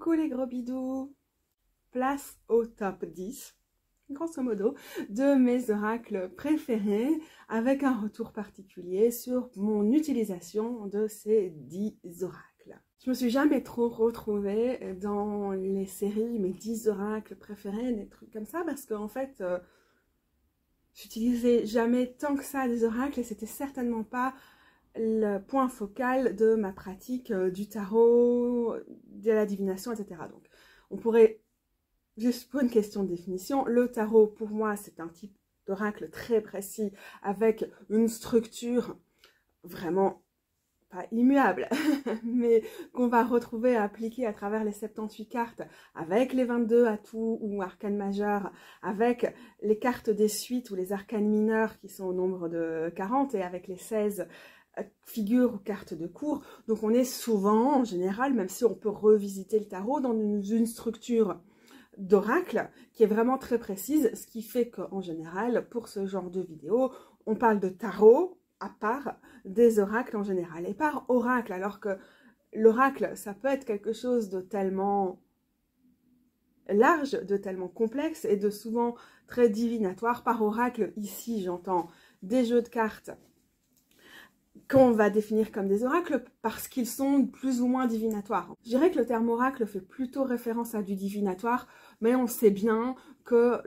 Coucou les gros bidous! Place au top 10, grosso modo, de mes oracles préférés, avec un retour particulier sur mon utilisation de ces 10 oracles. Je me suis jamais trop retrouvée dans les séries, mes 10 oracles préférés, des trucs comme ça, parce qu'en fait, j'utilisais jamais tant que ça des oracles et c'était certainement pas le point focal de ma pratique du tarot, de la divination, etc. Donc, on pourrait, juste pour une question de définition, le tarot, pour moi, c'est un type d'oracle très précis, avec une structure vraiment pas immuable, mais qu'on va retrouver appliquée à travers les 78 cartes, avec les 22 atouts ou arcanes majeures, avec les cartes des suites ou les arcanes mineures qui sont au nombre de 40, et avec les 16 figures ou cartes de cours. Donc on est souvent, en général, même si on peut revisiter le tarot, dans une structure d'oracle qui est vraiment très précise, ce qui fait qu'en général, pour ce genre de vidéo, on parle de tarot à part des oracles en général, et par oracle, alors que l'oracle, ça peut être quelque chose de tellement large, de tellement complexe et de souvent très divinatoire. Par oracle, ici, j'entends des jeux de cartes qu'on va définir comme des oracles parce qu'ils sont plus ou moins divinatoires. Je dirais que le terme oracle fait plutôt référence à du divinatoire, mais on sait bien que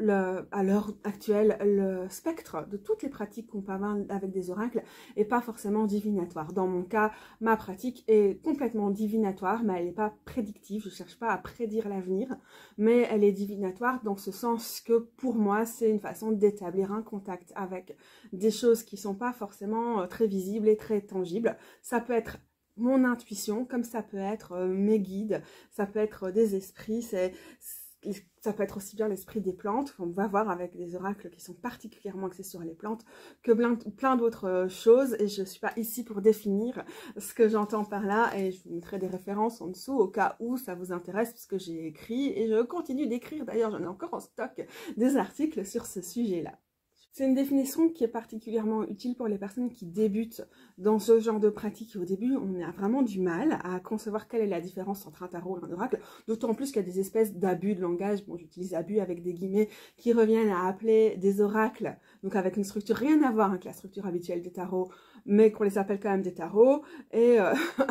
à l'heure actuelle, le spectre de toutes les pratiques qu'on peut avoir avec des oracles n'est pas forcément divinatoire. Dans mon cas, ma pratique est complètement divinatoire, mais elle n'est pas prédictive. Je ne cherche pas à prédire l'avenir, mais elle est divinatoire dans ce sens que pour moi, c'est une façon d'établir un contact avec des choses qui ne sont pas forcément très visibles et très tangibles. Ça peut être mon intuition, comme ça peut être mes guides, ça peut être des esprits, ça peut être aussi bien l'esprit des plantes. On va voir avec des oracles qui sont particulièrement axés sur les plantes, que plein d'autres choses, et je ne suis pas ici pour définir ce que j'entends par là, et je vous mettrai des références en dessous au cas où ça vous intéresse, parce que j'ai écrit, et je continue d'écrire, d'ailleurs j'en ai encore en stock, des articles sur ce sujet-là. C'est une définition qui est particulièrement utile pour les personnes qui débutent dans ce genre de pratique. Au début, on a vraiment du mal à concevoir quelle est la différence entre un tarot et un oracle, d'autant plus qu'il y a des espèces d'abus de langage, bon j'utilise abus avec des guillemets, qui reviennent à appeler des oracles, donc avec une structure rien à voir avec la structure habituelle des tarots, mais qu'on les appelle quand même des tarots, et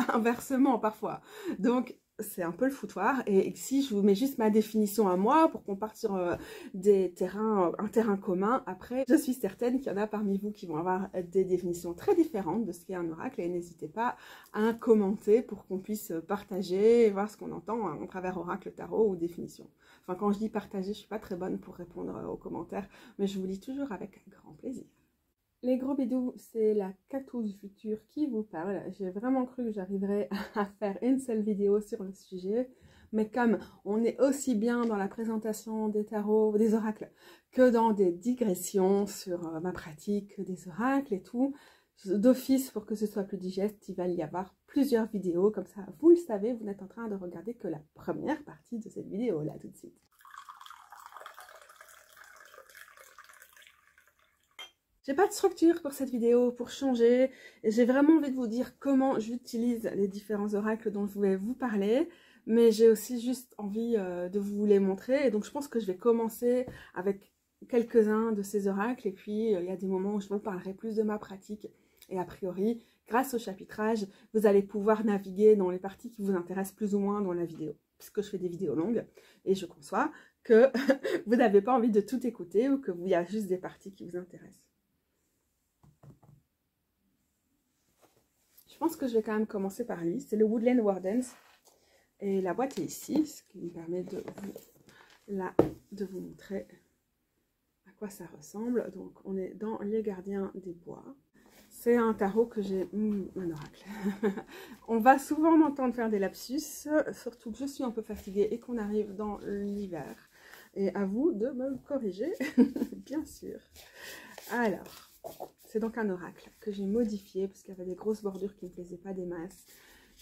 inversement parfois. Donc, c'est un peu le foutoir, et ici je vous mets juste ma définition à moi pour qu'on parte sur un terrain commun. Après, je suis certaine qu'il y en a parmi vous qui vont avoir des définitions très différentes de ce qu'est un oracle, et n'hésitez pas à commenter pour qu'on puisse partager et voir ce qu'on entend à travers oracle, tarot ou définition. Enfin, quand je dis partager, je suis pas très bonne pour répondre aux commentaires, mais je vous lis toujours avec grand plaisir. Les gros bidous, c'est la Catouze future qui vous parle. J'ai vraiment cru que j'arriverais à faire une seule vidéo sur le sujet, mais comme on est aussi bien dans la présentation des tarots, des oracles, que dans des digressions sur ma pratique des oracles et tout, d'office, pour que ce soit plus digeste, il va y avoir plusieurs vidéos, comme ça vous le savez, vous n'êtes en train de regarder que la première partie de cette vidéo là tout de suite. J'ai pas de structure pour cette vidéo, pour changer, et j'ai vraiment envie de vous dire comment j'utilise les différents oracles dont je vais vous parler, mais j'ai aussi juste envie de vous les montrer, et donc je pense que je vais commencer avec quelques-uns de ces oracles, et puis il y a des moments où je vous parlerai plus de ma pratique, et a priori, grâce au chapitrage, vous allez pouvoir naviguer dans les parties qui vous intéressent plus ou moins dans la vidéo, puisque je fais des vidéos longues, et je conçois que vous n'avez pas envie de tout écouter, ou qu'il y a juste des parties qui vous intéressent. Je pense que je vais quand même commencer par lui. C'est le Woodland Wardens. Et la boîte est ici, ce qui me permet de vous montrer à quoi ça ressemble. Donc, on est dans les gardiens des bois. C'est un tarot que j'ai... un oracle. On va souvent m'entendre faire des lapsus, surtout que je suis un peu fatiguée et qu'on arrive dans l'hiver. Et à vous de me corriger, bien sûr. Alors... c'est donc un oracle que j'ai modifié parce qu'il y avait des grosses bordures qui ne me plaisaient pas des masses.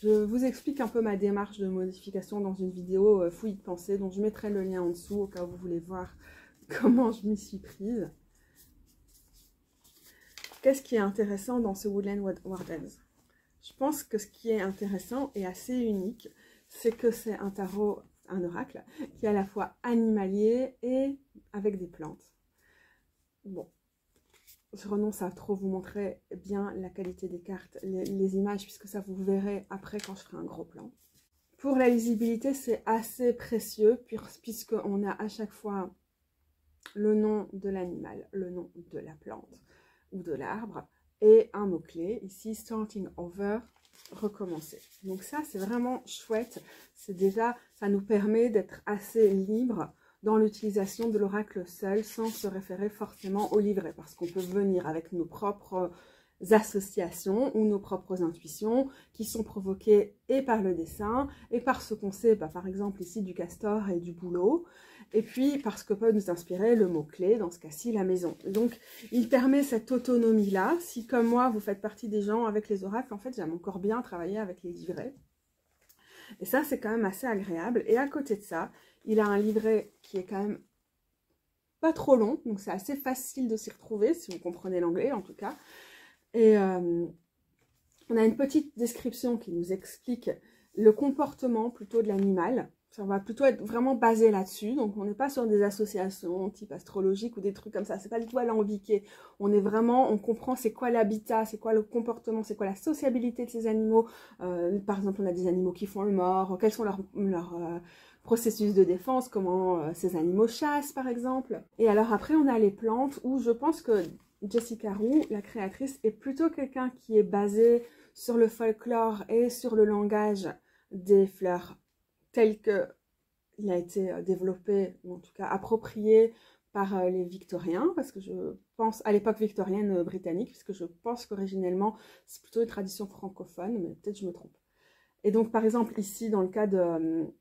Je vous explique un peu ma démarche de modification dans une vidéo fouillis de pensée, dont je mettrai le lien en dessous au cas où vous voulez voir comment je m'y suis prise. Qu'est-ce qui est intéressant dans ce Woodland Wardens? Je pense que ce qui est intéressant et assez unique, c'est que c'est un tarot un oracle qui est à la fois animalier et avec des plantes. Bon, je renonce à trop vous montrer bien la qualité des cartes, les images, puisque ça vous verrez après quand je ferai un gros plan. Pour la lisibilité, c'est assez précieux, puisqu'on a à chaque fois le nom de l'animal, le nom de la plante ou de l'arbre, et un mot-clé, ici, starting over, recommencer. Donc ça, c'est vraiment chouette. C'est déjà, ça nous permet d'être assez libre dans l'utilisation de l'oracle seul, sans se référer forcément au livret, parce qu'on peut venir avec nos propres associations ou nos propres intuitions qui sont provoquées et par le dessin et par ce qu'on sait, par exemple ici du castor et du bouleau, et puis parce que peut nous inspirer le mot-clé, dans ce cas-ci la maison. Donc il permet cette autonomie-là. Si comme moi vous faites partie des gens avec les oracles, en fait j'aime encore bien travailler avec les livrets. Et ça c'est quand même assez agréable. Et à côté de ça, il a un livret qui est quand même pas trop long, donc c'est assez facile de s'y retrouver, si vous comprenez l'anglais en tout cas. Et on a une petite description qui nous explique le comportement plutôt de l'animal. Ça va plutôt être vraiment basé là-dessus. Donc on n'est pas sur des associations type astrologique ou des trucs comme ça. C'est pas du tout alambiqué. On est vraiment, on comprend c'est quoi l'habitat, c'est quoi le comportement, c'est quoi la sociabilité de ces animaux. Par exemple, on a des animaux qui font le mort, quels sont leurs processus de défense, comment ces animaux chassent par exemple. Et alors après on a les plantes où je pense que Jessica Roux, la créatrice, est plutôt quelqu'un qui est basé sur le folklore et sur le langage des fleurs tel qu'il a été développé, ou en tout cas approprié par les Victoriens, parce que je pense, à l'époque victorienne britannique, puisque je pense qu'originellement c'est plutôt une tradition francophone, mais peut-être je me trompe. Et donc par exemple ici, dans le cas de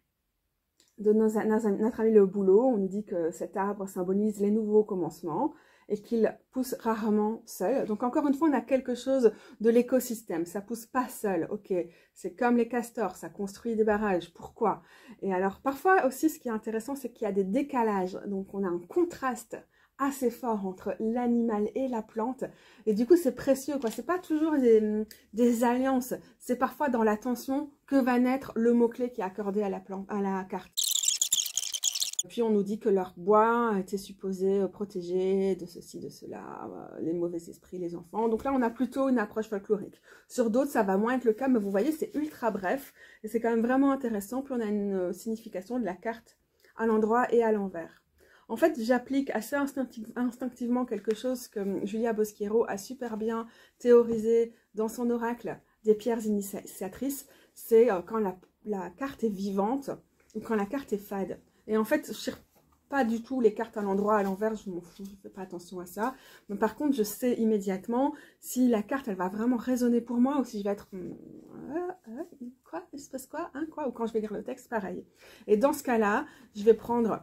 notre ami le bouleau, on nous dit que cet arbre symbolise les nouveaux commencements et qu'il pousse rarement seul. Donc encore une fois, on a quelque chose de l'écosystème. Ça pousse pas seul. Ok, c'est comme les castors, ça construit des barrages. Pourquoi? Et alors parfois aussi, ce qui est intéressant, c'est qu'il y a des décalages. Donc on a un contraste assez fort entre l'animal et la plante. Et du coup, c'est précieux, quoi. C'est pas toujours des alliances. C'est parfois dans la tension que va naître le mot-clé qui est accordé à la carte. Puis on nous dit que leur bois était supposé protéger de ceci, de cela, les mauvais esprits, les enfants. Donc là, on a plutôt une approche folklorique. Sur d'autres, ça va moins être le cas, mais vous voyez, c'est ultra bref. Et c'est quand même vraiment intéressant. Puis on a une signification de la carte à l'endroit et à l'envers. En fait, j'applique assez instinctivement quelque chose que Julia Bosquiero a super bien théorisé dans son oracle des pierres initiatrices. C'est quand la carte est vivante ou quand la carte est fade. Et en fait, je ne tire pas du tout les cartes à l'endroit, à l'envers, je m'en fous, je ne fais pas attention à ça. Mais par contre, je sais immédiatement si la carte, elle va vraiment résonner pour moi ou si je vais être... quoi? Il se passe quoi? Hein, quoi? Ou quand je vais lire le texte, pareil. Et dans ce cas-là, je vais prendre,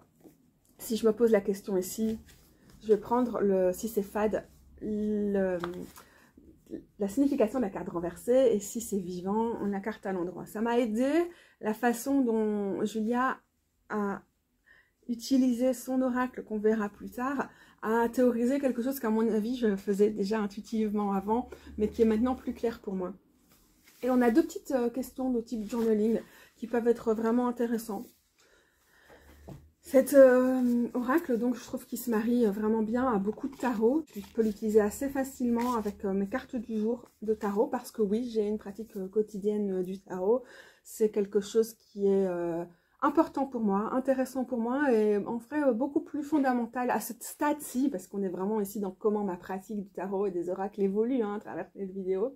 si je me pose la question ici, je vais prendre, si c'est fade, la signification de la carte renversée et si c'est vivant, la carte à l'endroit. Ça m'a aidé la façon dont Julia a utiliser son oracle, qu'on verra plus tard, à théoriser quelque chose qu'à mon avis, je faisais déjà intuitivement avant, mais qui est maintenant plus clair pour moi. Et on a deux petites questions de type journaling qui peuvent être vraiment intéressantes. Cet oracle, donc, je trouve qu'il se marie vraiment bien à beaucoup de tarot. Je peux l'utiliser assez facilement avec mes cartes du jour de tarot, parce que oui, j'ai une pratique quotidienne du tarot. C'est quelque chose qui est... important pour moi, intéressant pour moi et en vrai beaucoup plus fondamental à ce stade-ci, parce qu'on est vraiment ici dans comment ma pratique du tarot et des oracles évolue à travers les vidéos.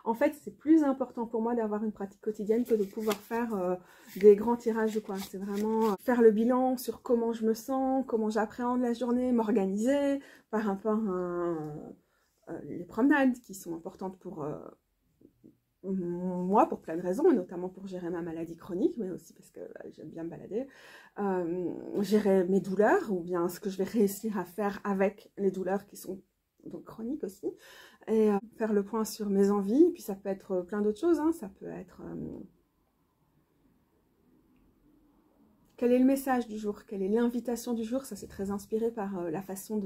En fait, c'est plus important pour moi d'avoir une pratique quotidienne que de pouvoir faire des grands tirages de quoi. C'est vraiment faire le bilan sur comment je me sens, comment j'appréhende la journée, m'organiser par rapport à les promenades qui sont importantes pour... moi, pour plein de raisons, et notamment pour gérer ma maladie chronique, mais aussi parce que j'aime bien me balader, gérer mes douleurs, ou bien ce que je vais réussir à faire avec les douleurs qui sont donc chroniques aussi, et faire le point sur mes envies, puis ça peut être plein d'autres choses, hein. Ça peut être... quel est le message du jour? Quelle est l'invitation du jour? Ça, c'est très inspiré par la façon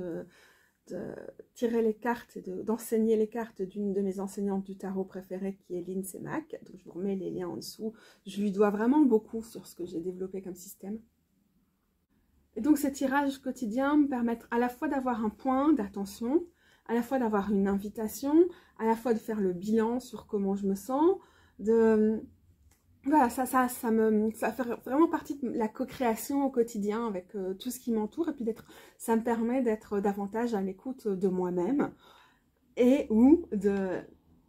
tirer les cartes et d'enseigner les cartes d'une de mes enseignantes du tarot préférées qui est Lindsay Mack. Donc je vous remets les liens en dessous. Je lui dois vraiment beaucoup sur ce que j'ai développé comme système. Et donc ces tirages quotidiens me permettent à la fois d'avoir un point d'attention, à la fois d'avoir une invitation, à la fois de faire le bilan sur comment je me sens, voilà, ça fait vraiment partie de la co-création au quotidien avec tout ce qui m'entoure, et puis ça me permet d'être davantage à l'écoute de moi-même et ou de,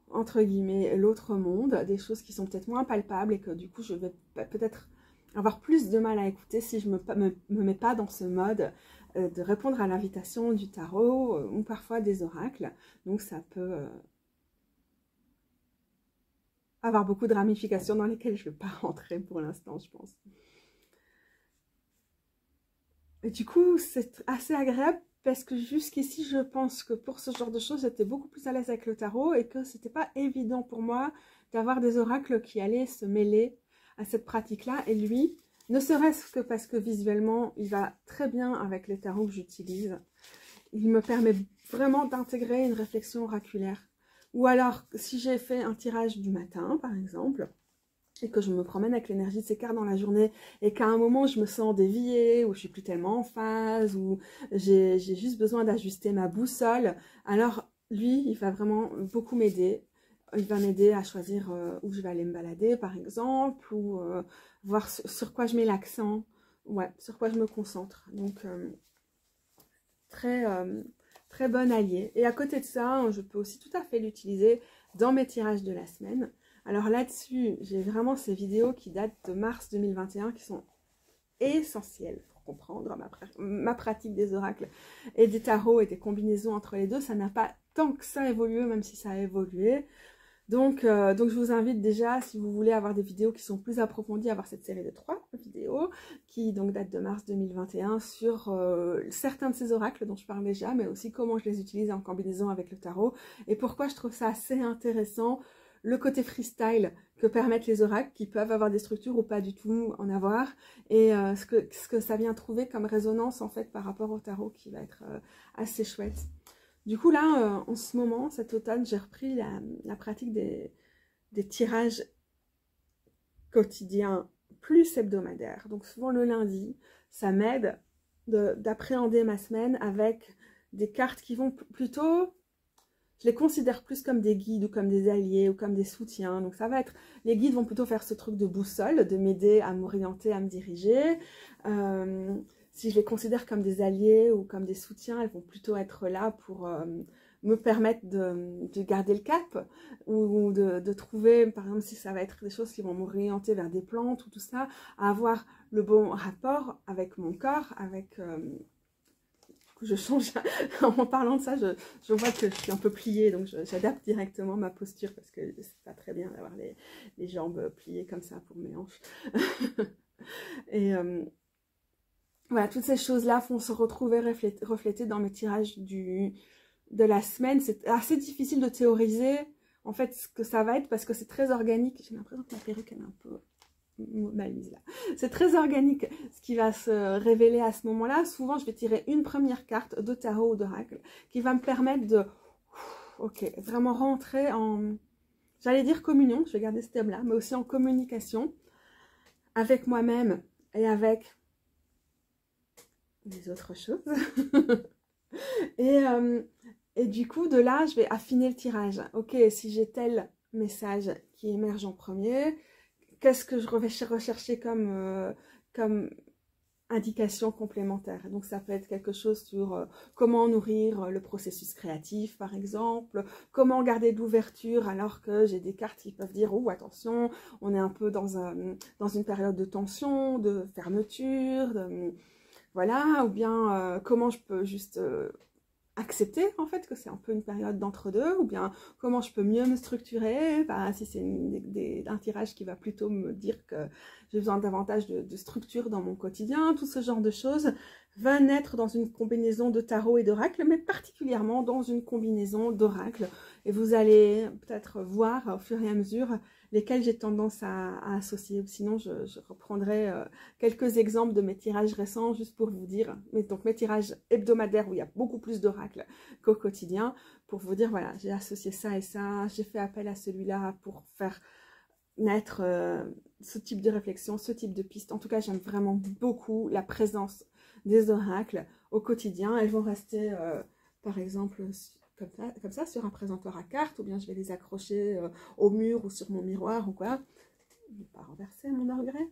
entre guillemets, l'autre monde, des choses qui sont peut-être moins palpables et que du coup je vais peut-être avoir plus de mal à écouter si je me mets pas dans ce mode de répondre à l'invitation du tarot ou parfois des oracles. Donc ça peut avoir beaucoup de ramifications dans lesquelles je ne vais pas rentrer pour l'instant, je pense. Et du coup, c'est assez agréable parce que jusqu'ici, je pense que pour ce genre de choses, j'étais beaucoup plus à l'aise avec le tarot et que c'était pas évident pour moi d'avoir des oracles qui allaient se mêler à cette pratique-là. Et lui, ne serait-ce que parce que visuellement, il va très bien avec les tarots que j'utilise. Il me permet vraiment d'intégrer une réflexion oraculaire. Ou alors, si j'ai fait un tirage du matin, par exemple, et que je me promène avec l'énergie de ces cartes dans la journée, et qu'à un moment, je me sens déviée, ou je suis plus tellement en phase, ou j'ai juste besoin d'ajuster ma boussole, alors lui, il va vraiment beaucoup m'aider. Il va m'aider à choisir où je vais aller me balader, par exemple, ou voir sur quoi je mets l'accent, ouais, sur quoi je me concentre. Donc, très bon allié. Et à côté de ça, je peux aussi tout à fait l'utiliser dans mes tirages de la semaine. Alors là-dessus, j'ai vraiment ces vidéos qui datent de mars 2021 qui sont essentielles pour comprendre ma pratique des oracles et des tarots et des combinaisons entre les deux. Ça n'a pas tant que ça évolué, même si ça a évolué. Donc je vous invite déjà, si vous voulez avoir des vidéos qui sont plus approfondies, à avoir cette série de 3 vidéos qui donc date de mars 2021 sur certains de ces oracles dont je parle déjà, mais aussi comment je les utilise en combinaison avec le tarot et pourquoi je trouve ça assez intéressant, le côté freestyle que permettent les oracles qui peuvent avoir des structures ou pas du tout en avoir, et ce que ça vient trouver comme résonance en fait par rapport au tarot qui va être assez chouette. Du coup, là, en ce moment, cet automne, j'ai repris la pratique des tirages quotidiens plus hebdomadaires. Donc, souvent le lundi, ça m'aide d'appréhender ma semaine avec des cartes qui vont plutôt... Je les considère plus comme des guides ou comme des alliés ou comme des soutiens. Donc, ça va être... Les guides vont plutôt faire ce truc de boussole, de m'aider à m'orienter, à me diriger. Si je les considère comme des alliés ou comme des soutiens, elles vont plutôt être là pour me permettre de garder le cap ou de trouver, par exemple, si ça va être des choses qui vont m'orienter vers des plantes ou tout ça, à avoir le bon rapport avec mon corps, avec... je change, en parlant de ça, je vois que je suis un peu pliée, donc j'adapte directement ma posture parce que c'est pas très bien d'avoir les jambes pliées comme ça pour mes hanches. Et... voilà, toutes ces choses-là vont se retrouver reflétées dans mes tirages de la semaine. C'est assez difficile de théoriser, en fait, ce que ça va être, parce que c'est très organique. J'ai l'impression que ma perruque, elle est un peu mal mise là. C'est très organique, ce qui va se révéler à ce moment-là. Souvent, je vais tirer une première carte de tarot ou d'oracle, qui va me permettre de, ok, vraiment rentrer en, j'allais dire communion, je vais garder ce terme-là, mais aussi en communication avec moi-même et avec... des autres choses. Et du coup, de là, je vais affiner le tirage. Ok, si j'ai tel message qui émerge en premier, qu'est-ce que je vais rechercher comme indication complémentaire? Donc, ça peut être quelque chose sur comment nourrir le processus créatif, par exemple, comment garder de l'ouverture alors que j'ai des cartes qui peuvent dire « Oh, attention, on est un peu dans une période de tension, de fermeture, voilà, ou bien comment je peux juste accepter en fait que c'est un peu une période d'entre-deux, ou bien comment je peux mieux me structurer, bah, si c'est un tirage qui va plutôt me dire que j'ai besoin davantage de structure dans mon quotidien, tout ce genre de choses va naître dans une combinaison de tarot et d'oracle, mais particulièrement dans une combinaison d'oracle. Et vous allez peut-être voir au fur et à mesure lesquels j'ai tendance à associer. Sinon, je reprendrai quelques exemples de mes tirages récents, juste pour vous dire, donc mes tirages hebdomadaires où il y a beaucoup plus d'oracles qu'au quotidien, pour vous dire, voilà, j'ai associé ça et ça, j'ai fait appel à celui-là pour faire naître ce type de réflexion, ce type de piste. En tout cas, j'aime vraiment beaucoup la présence des oracles au quotidien. Elles vont rester, par exemple, comme ça, sur un présentoir à cartes, ou bien je vais les accrocher au mur ou sur mon miroir ou quoi. Je ne vais pas renverser mon orgueil.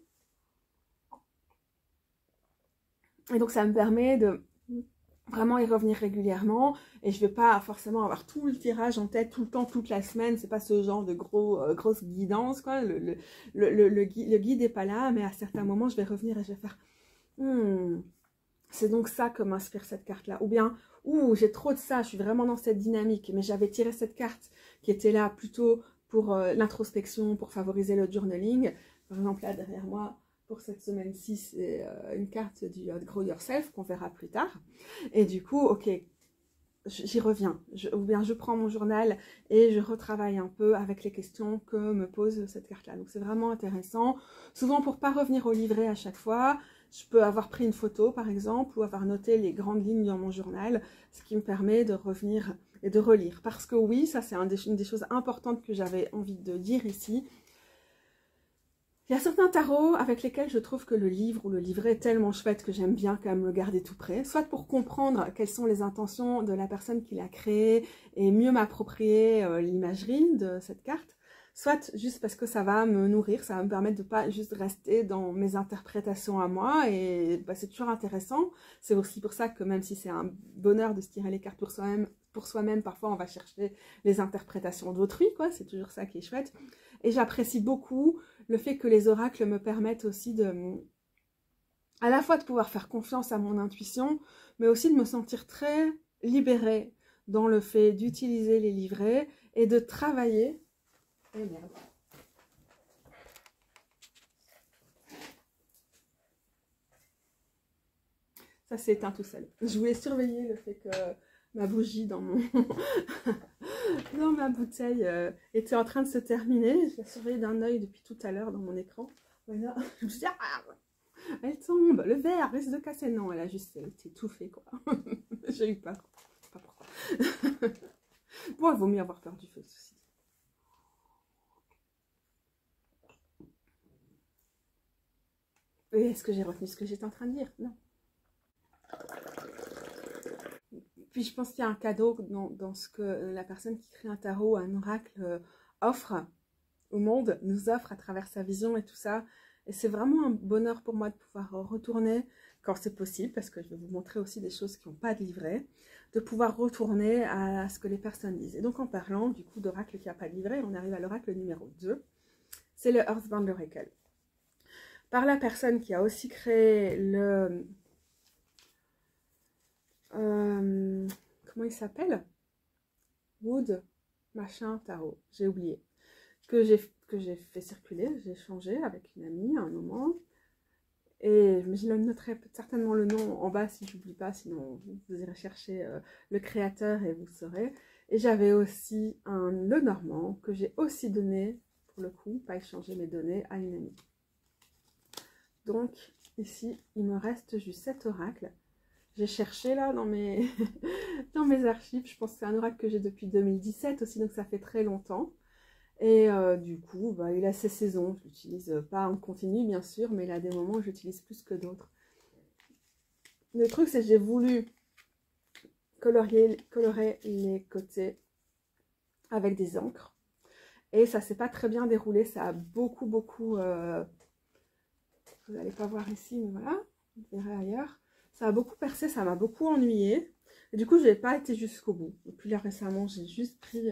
Et donc, ça me permet de vraiment y revenir régulièrement, et je ne vais pas forcément avoir tout le tirage en tête tout le temps, toute la semaine. C'est pas ce genre de grosse guidance, quoi. Le guide n'est pas là, mais à certains moments, je vais revenir et je vais faire c'est donc ça que m'inspire cette carte-là. Ou bien, j'ai trop de ça, je suis vraiment dans cette dynamique, mais j'avais tiré cette carte qui était là plutôt pour l'introspection, pour favoriser le journaling. Par exemple, là, derrière moi, pour cette semaine-ci, c'est une carte du Grow Yourself qu'on verra plus tard. Et du coup, ok, j'y reviens. Ou bien je prends mon journal et je retravaille un peu avec les questions que me pose cette carte-là. Donc, c'est vraiment intéressant. Souvent, pour ne pas revenir au livret à chaque fois, je peux avoir pris une photo, par exemple, ou avoir noté les grandes lignes dans mon journal, ce qui me permet de revenir et de relire. Parce que oui, ça c'est une des choses importantes que j'avais envie de dire ici. Il y a certains tarots avec lesquels je trouve que le livre ou le livret est tellement chouette que j'aime bien quand même le garder tout près, soit pour comprendre quelles sont les intentions de la personne qui l'a créé et mieux m'approprier l'imagerie de cette carte, soit juste parce que ça va me nourrir, ça va me permettre de pas juste rester dans mes interprétations à moi, et bah, c'est toujours intéressant. C'est aussi pour ça que même si c'est un bonheur de se tirer les cartes pour soi-même, parfois on va chercher les interprétations d'autrui, quoi. C'est toujours ça qui est chouette. Et j'apprécie beaucoup le fait que les oracles me permettent aussi à la fois de pouvoir faire confiance à mon intuition, mais aussi de me sentir très libérée dans le fait d'utiliser les livrets et de travailler. Oh merde. Ça s'est éteint tout seul. Je voulais surveiller le fait que ma bougie dans ma bouteille était en train de se terminer. Je la surveille d'un œil depuis tout à l'heure dans mon écran. Voilà. Je me suis dit, elle tombe, le verre risque de casser. Non, elle a juste été étouffée, quoi. J'ai eu peur. Je sais pas pourquoi. Bon, il vaut mieux avoir peur du feu, ceci. Et est-ce que j'ai retenu ce que j'étais en train de dire? Non. Puis je pense qu'il y a un cadeau dans ce que la personne qui crée un tarot, un oracle, offre au monde, nous offre à travers sa vision et tout ça. Et c'est vraiment un bonheur pour moi de pouvoir retourner, quand c'est possible, parce que je vais vous montrer aussi des choses qui n'ont pas de livret, de pouvoir retourner à ce que les personnes disent. Et donc en parlant du coup d'oracle qui n'a pas de livret, on arrive à l'oracle numéro 2. C'est le Earthbound Oracle. Par la personne qui a aussi créé le... comment il s'appelle? Wood machin tarot, j'ai oublié. Que j'ai fait circuler, j'ai échangé avec une amie à un moment. Et je noterai certainement le nom en bas si j'oublie pas, sinon vous irez chercher le créateur et vous saurez. Et j'avais aussi un Lenormand que j'ai aussi donné, pour le coup, pas échangé mais donné à une amie. Donc ici, il me reste juste 7 oracles. J'ai cherché là dans mes, dans mes archives, je pense que c'est un oracle que j'ai depuis 2017 aussi, donc ça fait très longtemps. Et du coup, bah, il a ses saisons. Je l'utilise pas en continu, bien sûr, mais il a des moments où j'utilise plus que d'autres. Le truc, c'est que j'ai voulu colorer les côtés avec des encres. Et ça s'est pas très bien déroulé. Ça a beaucoup... vous n'allez pas voir ici, mais voilà. Vous verrez ailleurs. Ça a beaucoup percé, ça m'a beaucoup ennuyé. Et du coup, je n'ai pas été jusqu'au bout. Et puis là, récemment, j'ai juste pris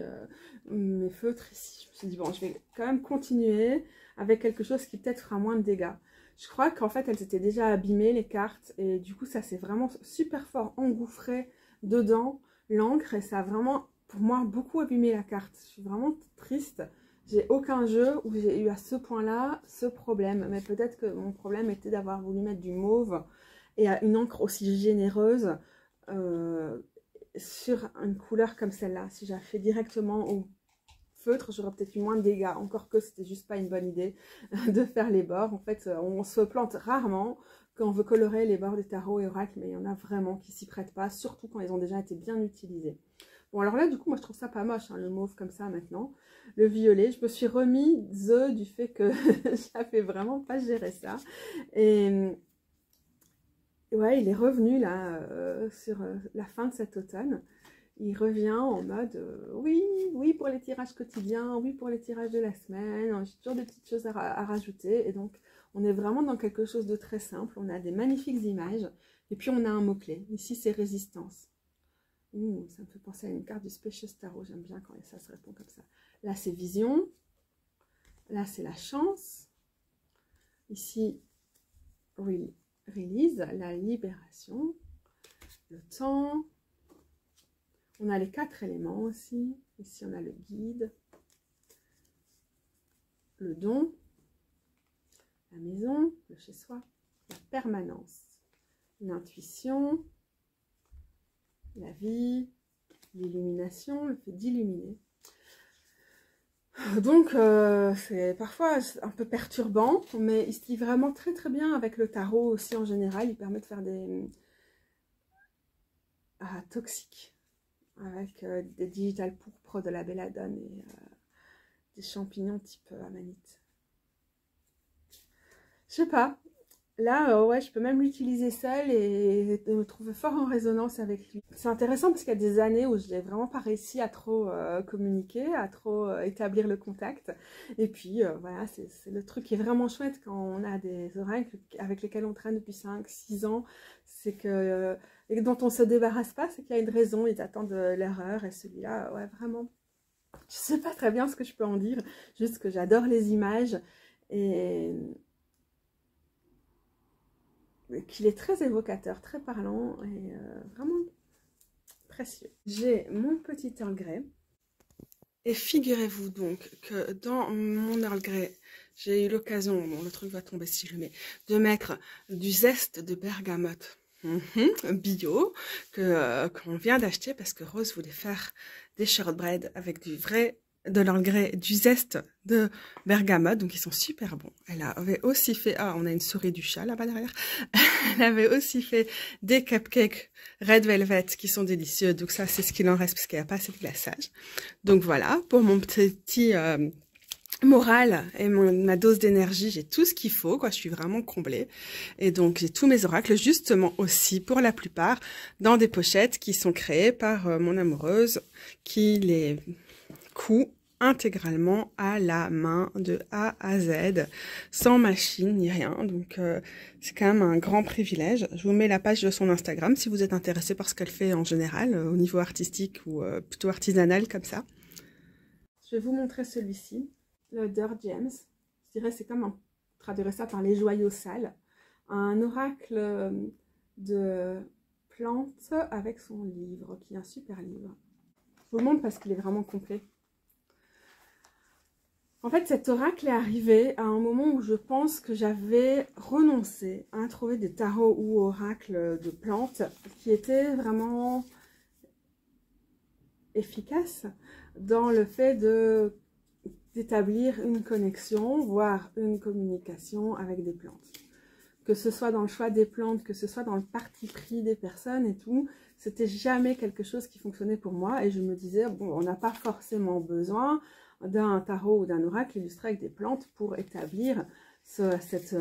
mes feutres ici. Je me suis dit, bon, je vais quand même continuer avec quelque chose qui peut-être fera moins de dégâts. Je crois qu'en fait, elles étaient déjà abîmées, les cartes. Et du coup, ça s'est vraiment super fort engouffré dedans, l'encre. Et ça a vraiment, pour moi, beaucoup abîmé la carte. Je suis vraiment triste. J'ai aucun jeu où j'ai eu à ce point-là ce problème. Mais peut-être que mon problème était d'avoir voulu mettre du mauve et à une encre aussi généreuse sur une couleur comme celle-là. Si j'avais fait directement au feutre, j'aurais peut-être eu moins de dégâts. Encore que c'était juste pas une bonne idée de faire les bords. En fait, on se plante rarement quand on veut colorer les bords des tarots et oracles, mais il y en a vraiment qui s'y prêtent pas, surtout quand ils ont déjà été bien utilisés. Bon, alors là, du coup, moi, je trouve ça pas moche, hein, le mauve comme ça, maintenant. Le violet, je me suis remise du fait que j'avais vraiment pas géré ça. Et ouais, il est revenu, là, sur la fin de cet automne. Il revient en mode, oui, oui, pour les tirages quotidiens, oui, pour les tirages de la semaine. J'ai toujours des petites choses à rajouter. Et donc, on est vraiment dans quelque chose de très simple. On a des magnifiques images. Et puis, on a un mot-clé. Ici, c'est résistance. Ouh, ça me fait penser à une carte du Spacious Tarot. J'aime bien quand ça se répond comme ça. Là, c'est vision. Là, c'est la chance. Ici, release, la libération. Le temps. On a les 4 éléments aussi. Ici, on a le guide. Le don. La maison, le chez-soi. La permanence. L'intuition. La vie, l'illumination, le fait d'illuminer. Donc, c'est parfois un peu perturbant, mais il se lie vraiment très très bien avec le tarot aussi en général. Il permet de faire des toxiques avec des digital pourpres, de la belladone et des champignons type amanite. Je sais pas. Là, ouais, je peux même l'utiliser seule et me trouver fort en résonance avec lui. C'est intéressant parce qu'il y a des années où je n'ai vraiment pas réussi à trop communiquer, à trop établir le contact. Et puis, voilà, c'est le truc qui est vraiment chouette quand on a des oracles avec lesquels on traîne depuis 5-6 ans. C'est que, et dont on ne se débarrasse pas, c'est qu'il y a une raison, ils attendent l'erreur. Et celui-là, ouais, vraiment, je sais pas très bien ce que je peux en dire. Juste que j'adore les images et qu'il est très évocateur, très parlant et vraiment précieux. J'ai mon petit Earl Grey. Et figurez-vous donc que dans mon Earl Grey, j'ai eu l'occasion, bon le truc va tomber si je le mets, de mettre du zeste de bergamote bio qu'on vient d'acheter parce que Rose voulait faire des shortbread avec de l'Earl Grey, du zeste de bergamote, donc ils sont super bons. Elle avait aussi fait, on a une souris du chat là-bas derrière, elle avait aussi fait des cupcakes red velvet qui sont délicieux, donc ça c'est ce qu'il en reste parce qu'il n'y a pas assez de glaçage. Donc voilà, pour mon petit moral et ma dose d'énergie, j'ai tout ce qu'il faut, quoi. Je suis vraiment comblée. Et donc, j'ai tous mes oracles, justement aussi, pour la plupart, dans des pochettes qui sont créées par mon amoureuse, qui les coud intégralement à la main, de A à Z, sans machine ni rien. Donc, c'est quand même un grand privilège. Je vous mets la page de son Instagram si vous êtes intéressé par ce qu'elle fait en général, au niveau artistique ou plutôt artisanal comme ça. Je vais vous montrer celui-ci. Le Dirt Gems, je dirais c'est comme on traduirait ça par les joyaux sales, un oracle de plantes avec son livre, qui est un super livre. Je vous le montre parce qu'il est vraiment complet. En fait, cet oracle est arrivé à un moment où je pense que j'avais renoncé à trouver des tarots ou oracles de plantes qui étaient vraiment efficaces dans le fait d'établir une connexion, voire une communication avec des plantes. Que ce soit dans le choix des plantes, que ce soit dans le parti pris des personnes et tout, c'était jamais quelque chose qui fonctionnait pour moi. Et je me disais, bon, on n'a pas forcément besoin d'un tarot ou d'un oracle illustré avec des plantes pour établir cette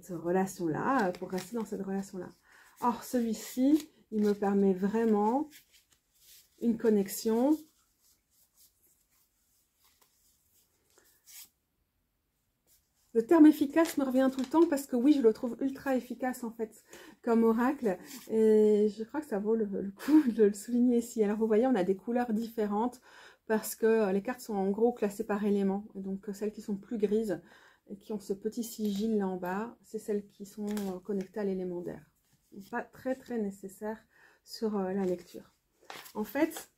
relation-là, pour rester dans cette relation-là. Or, celui-ci, il me permet vraiment une connexion. Le terme efficace me revient tout le temps parce que oui, je le trouve ultra efficace en fait comme oracle. Et je crois que ça vaut le coup de le souligner ici. Alors vous voyez, on a des couleurs différentes parce que les cartes sont en gros classées par élément. Et donc celles qui sont plus grises et qui ont ce petit sigil là en bas, c'est celles qui sont connectées à l'élément d'air. Pas très très nécessaire sur la lecture. En fait,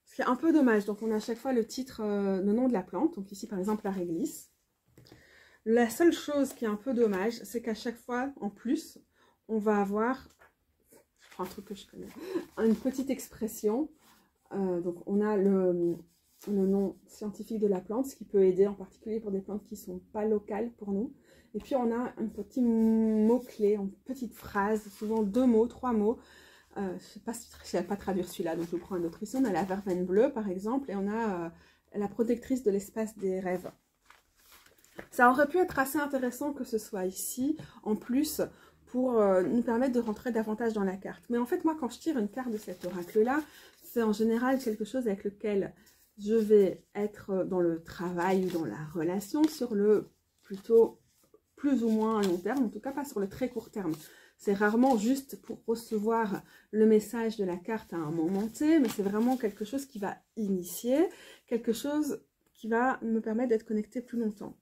c'est un peu dommage, donc on a à chaque fois le titre, le nom de la plante, donc ici par exemple la réglisse. La seule chose qui est un peu dommage, c'est qu'à chaque fois, en plus, on va avoir, je prends un truc que je connais, une petite expression, donc on a le nom scientifique de la plante, ce qui peut aider en particulier pour des plantes qui ne sont pas locales pour nous. Et puis on a un petit mot-clé, une petite phrase, souvent 2 mots, 3 mots. Je ne sais pas traduire celui-là, donc je prends un autre ici. On a la verveine bleue par exemple, et on a la protectrice de l'espace des rêves. Ça aurait pu être assez intéressant que ce soit ici, en plus, pour nous permettre de rentrer davantage dans la carte. Mais en fait, moi, quand je tire une carte de cet oracle-là, c'est en général quelque chose avec lequel je vais être dans le travail ou dans la relation sur le plutôt plus ou moins à long terme, en tout cas pas sur le très court terme. C'est rarement juste pour recevoir le message de la carte à un moment T, mais c'est vraiment quelque chose qui va initier, quelque chose qui va me permettre d'être connecté plus longtemps.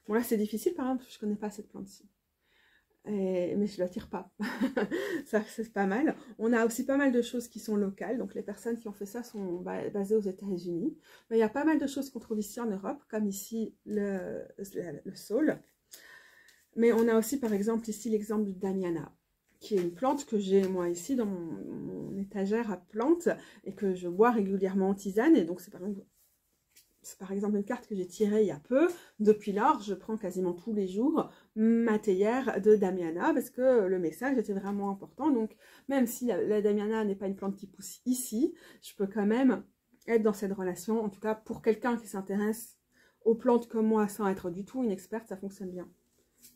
Bon là c'est difficile par exemple, je ne connais pas cette plante-ci. Mais je ne la tire pas. Ça c'est pas mal. On a aussi pas mal de choses qui sont locales. Donc les personnes qui ont fait ça sont basées aux États-Unis. Mais il y a pas mal de choses qu'on trouve ici en Europe, comme ici le saule. Mais on a aussi par exemple ici l'exemple du Damiana, qui est une plante que j'ai moi ici dans mon étagère à plantes et que je bois régulièrement en tisane. Et donc c'est par exemple une carte que j'ai tirée il y a peu. Depuis lors, je prends quasiment tous les jours ma théière de Damiana parce que le message était vraiment important. Donc, même si la Damiana n'est pas une plante qui pousse ici, je peux quand même être dans cette relation. En tout cas, pour quelqu'un qui s'intéresse aux plantes comme moi, sans être du tout une experte, ça fonctionne bien.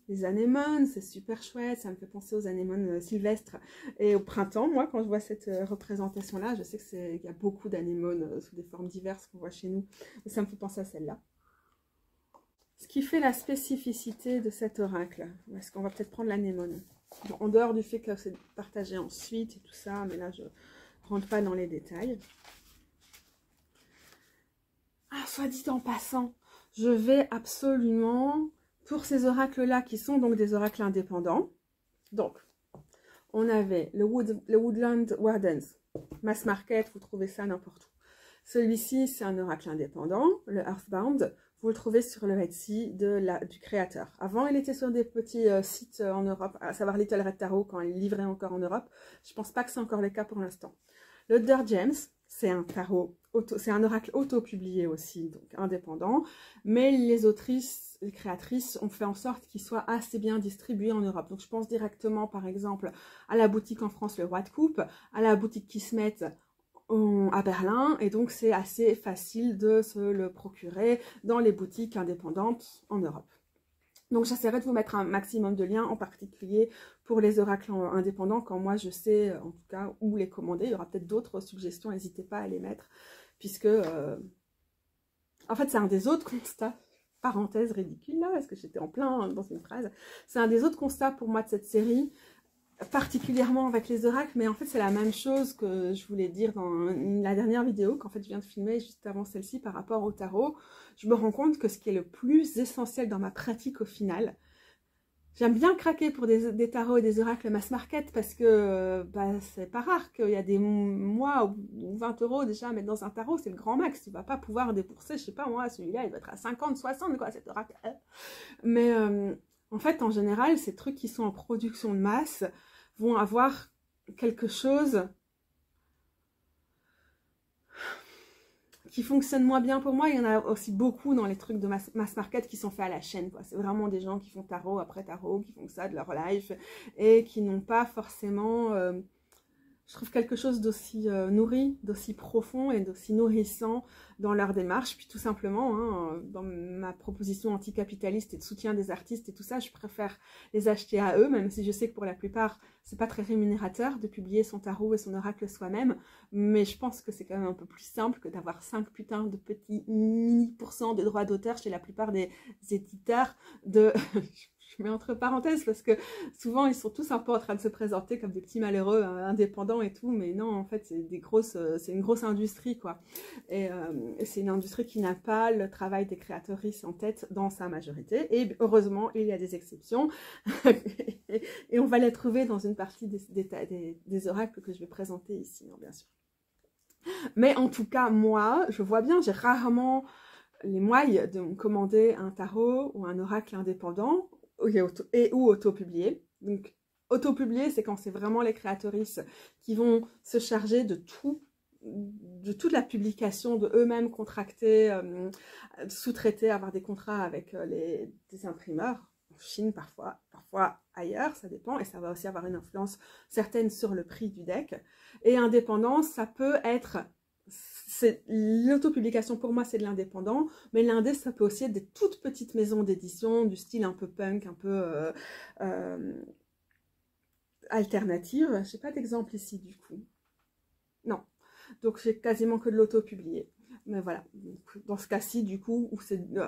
Les anémones, c'est super chouette, ça me fait penser aux anémones sylvestres. Et au printemps, moi, quand je vois cette représentation-là, je sais qu'il y a beaucoup d'anémones sous des formes diverses qu'on voit chez nous. Et ça me fait penser à celle-là. Ce qui fait la spécificité de cet oracle, est-ce qu'on va peut-être prendre l'anémone? En dehors du fait que c'est partagé en suite et tout ça, mais là, je ne rentre pas dans les détails. Ah, soit dit en passant, je vais absolument... Pour ces oracles-là, qui sont donc des oracles indépendants, donc, on avait le Woodland Wardens, Mass Market, vous trouvez ça n'importe où. Celui-ci, c'est un oracle indépendant, le Earthbound, vous le trouvez sur le Etsy du créateur. Avant, il était sur des petits sites en Europe, à savoir Little Red Tarot, quand il livrait encore en Europe. Je ne pense pas que c'est encore le cas pour l'instant. Le Der James, c'est un tarot, c'est un oracle auto-publié aussi, donc indépendant, mais les autrices, les créatrices ont fait en sorte qu'il soit assez bien distribué en Europe. Donc je pense directement par exemple à la boutique en France, le Roi de Coupe, à la boutique Kismet à Berlin, et donc c'est assez facile de se le procurer dans les boutiques indépendantes en Europe. Donc j'essaierai de vous mettre un maximum de liens, en particulier pour les oracles indépendants, quand moi je sais en tout cas où les commander. Il y aura peut-être d'autres suggestions, n'hésitez pas à les mettre, puisque en fait c'est un des autres constats, parenthèse ridicule là, parce que j'étais en plein dans une phrase, c'est un des autres constats pour moi de cette série, particulièrement avec les oracles, mais en fait c'est la même chose que je voulais dire dans la dernière vidéo qu'en fait je viens de filmer juste avant celle-ci par rapport au tarot. Je me rends compte que ce qui est le plus essentiel dans ma pratique au final, j'aime bien craquer pour des tarots et des oracles mass market parce que c'est pas rare qu'il y a des mois ou 20 € déjà à mettre dans un tarot, c'est le grand max. Tu vas pas pouvoir débourser, je sais pas moi, celui-là il va être à 50, 60 quoi cet oracle. Mais en fait en général ces trucs qui sont en production de masse vont avoir quelque chose qui fonctionne moins bien pour moi. Il y en a aussi beaucoup dans les trucs de mass market qui sont faits à la chaîne, quoi. C'est vraiment des gens qui font tarot après tarot, qui font ça de leur life et qui n'ont pas forcément, je trouve, quelque chose d'aussi nourri, d'aussi profond et d'aussi nourrissant dans leur démarche. Puis tout simplement, hein, dans ma proposition anticapitaliste et de soutien des artistes et tout ça, je préfère les acheter à eux, même si je sais que pour la plupart, c'est pas très rémunérateur de publier son tarot et son oracle soi-même. Mais je pense que c'est quand même un peu plus simple que d'avoir 5 putains de petits mini % de droits d'auteur chez la plupart des éditeurs de... Je mets entre parenthèses parce que souvent ils sont tous un peu en train de se présenter comme des petits malheureux indépendants et tout, mais non, en fait c'est une grosse industrie quoi. Et c'est une industrie qui n'a pas le travail des créatrices en tête dans sa majorité, et heureusement il y a des exceptions et on va les trouver dans une partie des oracles que je vais présenter ici, hein, bien sûr. Mais en tout cas moi je vois bien, j'ai rarement les moyens de me commander un tarot ou un oracle indépendant ou auto-publié. Donc, auto-publié, c'est quand c'est vraiment les créatrices qui vont se charger de tout de toute la publication, de eux-mêmes contracter, sous-traiter, avoir des contrats avec des imprimeurs, en Chine parfois ailleurs, ça dépend, et ça va aussi avoir une influence certaine sur le prix du deck. Et indépendance, ça peut être, l'autopublication pour moi c'est de l'indépendant, mais l'indé ça peut aussi être des toutes petites maisons d'édition, du style un peu punk, un peu alternative. J'ai pas d'exemple ici du coup. Non. Donc j'ai quasiment que de l'auto-publié. Mais voilà, donc, dans ce cas-ci, du coup, où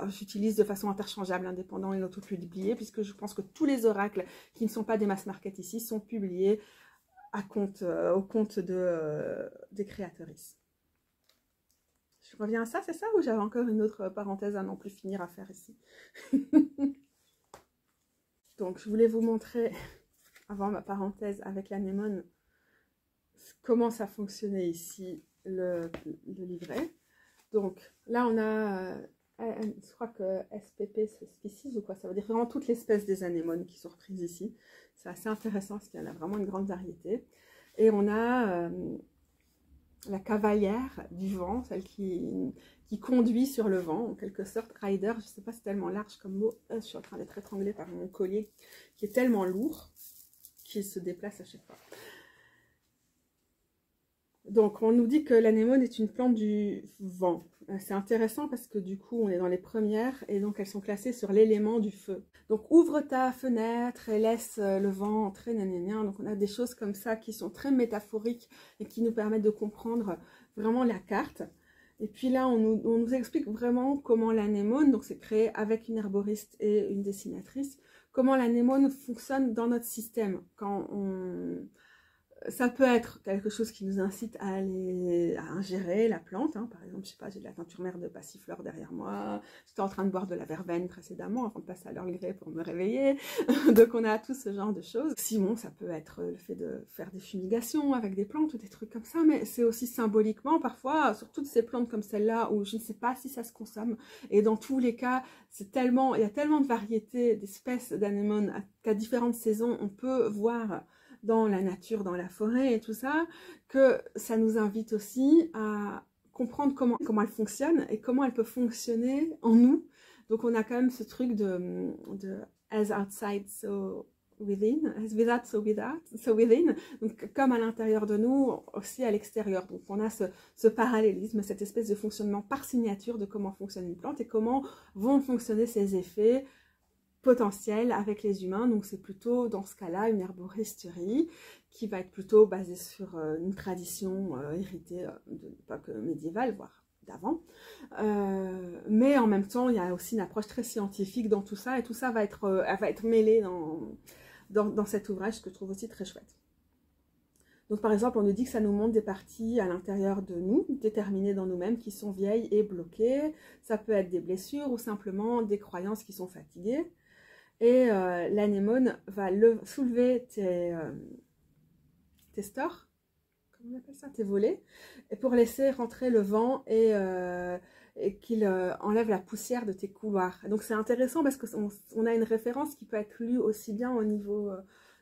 j'utilise de façon interchangeable l'indépendant et l'auto-publié, puisque je pense que tous les oracles qui ne sont pas des mass market ici sont publiés au compte des créatrices. Je reviens à ça, c'est ça, ou j'avais encore une autre parenthèse à non plus finir à faire ici? Donc je voulais vous montrer, avant ma parenthèse avec l'anémone, comment ça fonctionnait ici, le livret. Donc là on a, je crois que SPP c'est species ou quoi, ça veut dire vraiment toutes les espèces des anémones qui sont reprises ici. C'est assez intéressant parce qu'il y en a vraiment une grande variété. Et on a la cavalière du vent, celle qui conduit sur le vent, en quelque sorte, rider, je ne sais pas, c'est tellement large comme mot. Je suis en train d'être étranglée par mon collier qui est tellement lourd qu'il se déplace à chaque fois. Donc, on nous dit que l'anémone est une plante du vent. C'est intéressant parce que du coup, on est dans les premières et donc elles sont classées sur l'élément du feu. Donc, ouvre ta fenêtre et laisse le vent entrer, gna. Donc, on a des choses comme ça qui sont très métaphoriques et qui nous permettent de comprendre vraiment la carte. Et puis là, on nous explique vraiment comment l'anémone, donc c'est créé avec une herboriste et une dessinatrice, comment l'anémone fonctionne dans notre système quand on... Ça peut être quelque chose qui nous incite à ingérer la plante, hein. Par exemple, je sais pas, j'ai de la teinture mère de passiflore derrière moi, j'étais en train de boire de la verveine précédemment avant de passer à l'Earl Grey pour me réveiller, donc on a tout ce genre de choses. Sinon, ça peut être le fait de faire des fumigations avec des plantes ou des trucs comme ça, mais c'est aussi symboliquement parfois, sur toutes ces plantes comme celle-là, où je ne sais pas si ça se consomme, et dans tous les cas, il y a tellement de variétés d'espèces d'anémones qu'à différentes saisons, on peut voir dans la nature, dans la forêt et tout ça, que ça nous invite aussi à comprendre comment elle fonctionne et comment elle peut fonctionner en nous. Donc on a quand même ce truc de as outside, so within, as without, so within, donc comme à l'intérieur de nous, aussi à l'extérieur. Donc on a ce parallélisme, cette espèce de fonctionnement par signature de comment fonctionne une plante et comment vont fonctionner ses effets potentiel avec les humains. Donc c'est plutôt dans ce cas-là une herboristerie qui va être plutôt basée sur une tradition héritée de l'époque médiévale, voire d'avant, mais en même temps il y a aussi une approche très scientifique dans tout ça, et tout ça va être mêlé dans cet ouvrage, que je trouve aussi très chouette. Donc par exemple, on nous dit que ça nous montre des parties à l'intérieur de nous, déterminées dans nous-mêmes, qui sont vieilles et bloquées. Ça peut être des blessures ou simplement des croyances qui sont fatiguées. Et l'anémone va soulever tes stores, comment on appelle ça, tes volets, et pour laisser rentrer le vent et qu'il enlève la poussière de tes couloirs. Et donc c'est intéressant parce qu'on a une référence qui peut être lue aussi bien au niveau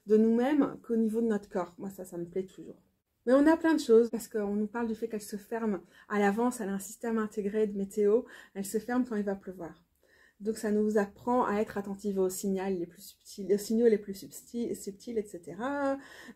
de nous-mêmes qu'au niveau de notre corps. Moi ça me plaît toujours. Mais on a plein de choses, parce qu'on nous parle du fait qu'elle se ferme à l'avance, elle a un système intégré de météo, elle se ferme quand il va pleuvoir. Donc ça nous apprend à être attentive aux signaux les plus subtils, etc.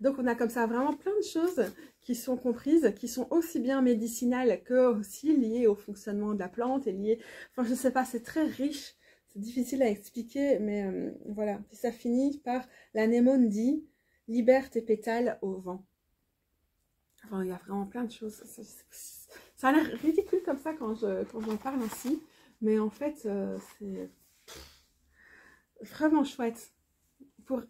Donc on a comme ça vraiment plein de choses qui sont comprises, qui sont aussi bien médicinales que aussi liées au fonctionnement de la plante et liées... Enfin je sais pas, c'est très riche, c'est difficile à expliquer, mais voilà. Puis ça finit par l'anémone dit « Libère tes pétales au vent ». Enfin il y a vraiment plein de choses. Ça a l'air ridicule comme ça quand j'en parle ainsi. Mais en fait, c'est vraiment chouette. Pour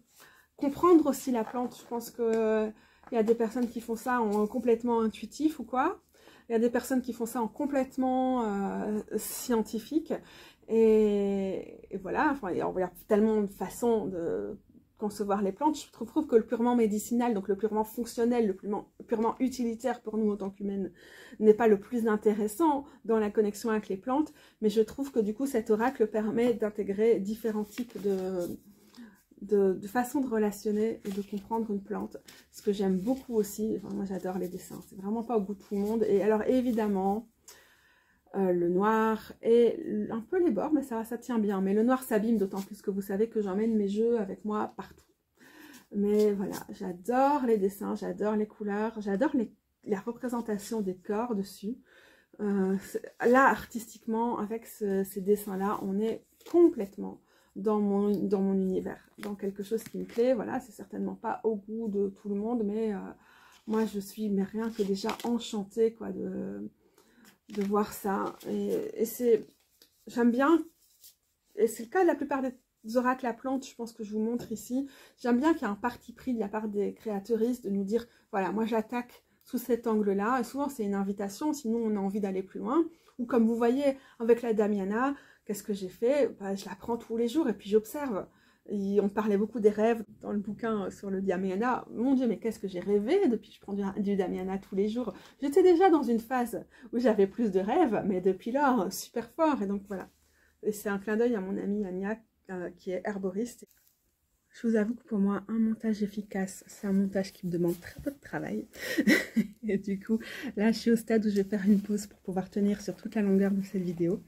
comprendre aussi la plante, je pense qu'il y a des personnes qui font ça en complètement intuitif ou quoi. Il y a des personnes qui font ça en complètement scientifique. Et voilà, enfin, il y a tellement de façons de concevoir les plantes. Je trouve que le purement médicinal, donc le purement fonctionnel, le purement utilitaire pour nous en tant qu'humaines, n'est pas le plus intéressant dans la connexion avec les plantes, mais je trouve que du coup cet oracle permet d'intégrer différents types de façon de relationner et de comprendre une plante. Ce que j'aime beaucoup aussi, enfin, moi j'adore les dessins, c'est vraiment pas au goût de tout le monde. Et alors évidemment, le noir et un peu les bords, mais ça tient bien. Mais le noir s'abîme, d'autant plus que vous savez que j'emmène mes jeux avec moi partout. Mais voilà, j'adore les dessins, j'adore les couleurs, j'adore la représentation des corps dessus. Là, artistiquement, avec ces dessins-là, on est complètement dans mon univers, dans quelque chose qui me plaît. Voilà, c'est certainement pas au goût de tout le monde, mais moi, je suis mais rien que déjà enchantée, quoi, de voir ça. Et j'aime bien, et c'est le cas de la plupart des oracles à plantes, je pense que je vous montre ici. J'aime bien qu'il y ait un parti pris de la part des créateuristes de nous dire, voilà, moi j'attaque sous cet angle-là, et souvent c'est une invitation, sinon on a envie d'aller plus loin. Ou comme vous voyez, avec la Damiana, qu'est-ce que j'ai fait? Bah, je la prends tous les jours et puis j'observe. On parlait beaucoup des rêves dans le bouquin sur le Damiana. Mon Dieu, mais qu'est-ce que j'ai rêvé depuis que je prends du Damiana tous les jours. J'étais déjà dans une phase où j'avais plus de rêves, mais depuis là, super fort. Et donc voilà. Et c'est un clin d'œil à mon amie Anya, qui est herboriste. Je vous avoue que pour moi, un montage efficace, c'est un montage qui me demande très peu de travail. Et du coup, là, je suis au stade où je vais faire une pause pour pouvoir tenir sur toute la longueur de cette vidéo.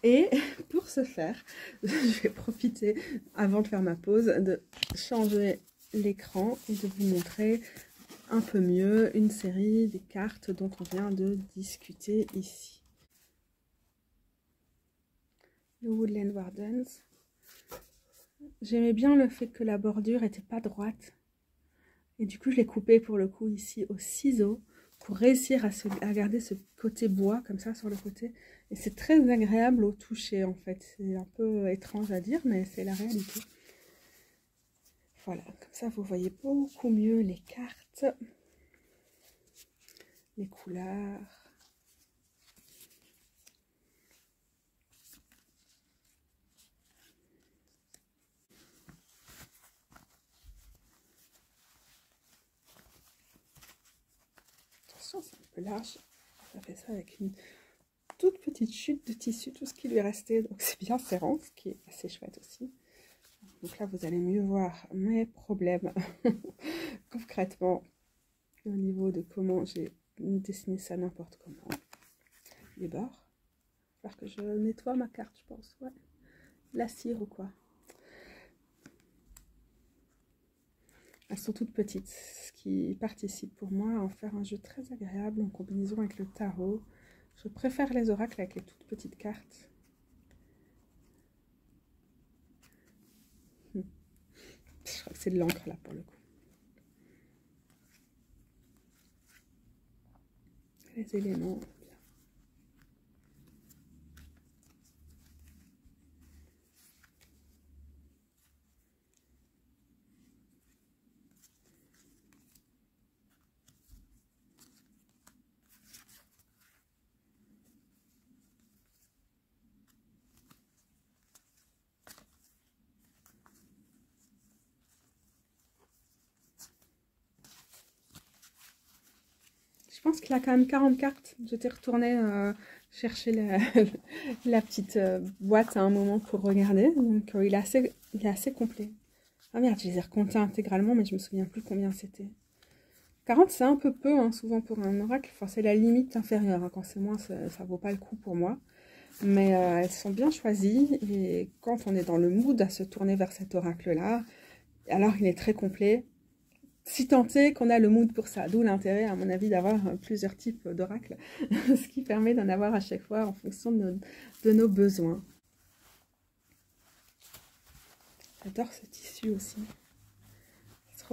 Et pour ce faire, je vais profiter, avant de faire ma pause, de changer l'écran et de vous montrer un peu mieux une série des cartes dont on vient de discuter ici. Le Woodland Wardens. J'aimais bien le fait que la bordure n'était pas droite. Et du coup, je l'ai coupé pour le coup ici au ciseau pour réussir à garder ce côté bois comme ça sur le côté. Et c'est très agréable au toucher en fait. C'est un peu étrange à dire, mais c'est la réalité. Voilà, comme ça vous voyez beaucoup mieux les cartes, les couleurs. Attention, c'est un peu large. Ça fait ça avec une toute petite chute de tissu, tout ce qui lui restait. Donc c'est bien serrant, ce qui est assez chouette aussi. Donc là, vous allez mieux voir mes problèmes concrètement au niveau de comment j'ai dessiné ça n'importe comment. Les bords. Il va falloir que je nettoie ma carte, je pense. Ouais. La cire ou quoi. Elles sont toutes petites, ce qui participe pour moi à en faire un jeu très agréable en combinaison avec le tarot. Je préfère les oracles avec les toutes petites cartes. Je crois que c'est de l'encre là pour le coup. Les éléments. Je pense qu'il a quand même 40 cartes. J'étais retournée chercher la petite boîte à un moment pour regarder. Donc il est assez complet. Ah merde, je les ai recomptés intégralement, mais je me souviens plus combien c'était. 40, c'est un peu peu, hein, souvent pour un oracle. Enfin, c'est la limite inférieure. Hein. Quand c'est moins, ça vaut pas le coup pour moi. Mais elles sont bien choisies. Et quand on est dans le mood à se tourner vers cet oracle-là, alors il est très complet. Si tant est qu'on a le mood pour ça, d'où l'intérêt à mon avis d'avoir plusieurs types d'oracles, ce qui permet d'en avoir à chaque fois en fonction de nos besoins. J'adore ce tissu aussi.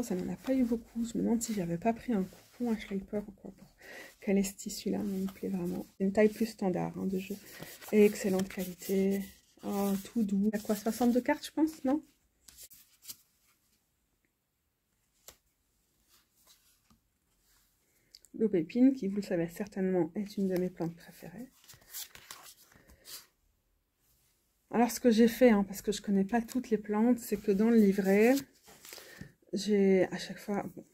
Ça n'en a pas eu beaucoup, je me demande si j'avais pas pris un coupon à Schleiper ou quoi pour caler ce tissu là, mais il me plaît vraiment. C'est une taille plus standard hein, de jeu, et excellente qualité, oh, tout doux. Il y a quoi, 62 cartes je pense, non? L'aubépine, qui, vous le savez certainement, est une de mes plantes préférées. Alors, ce que j'ai fait, hein, parce que je ne connais pas toutes les plantes, c'est que dans le livret, j'ai à chaque fois, bon,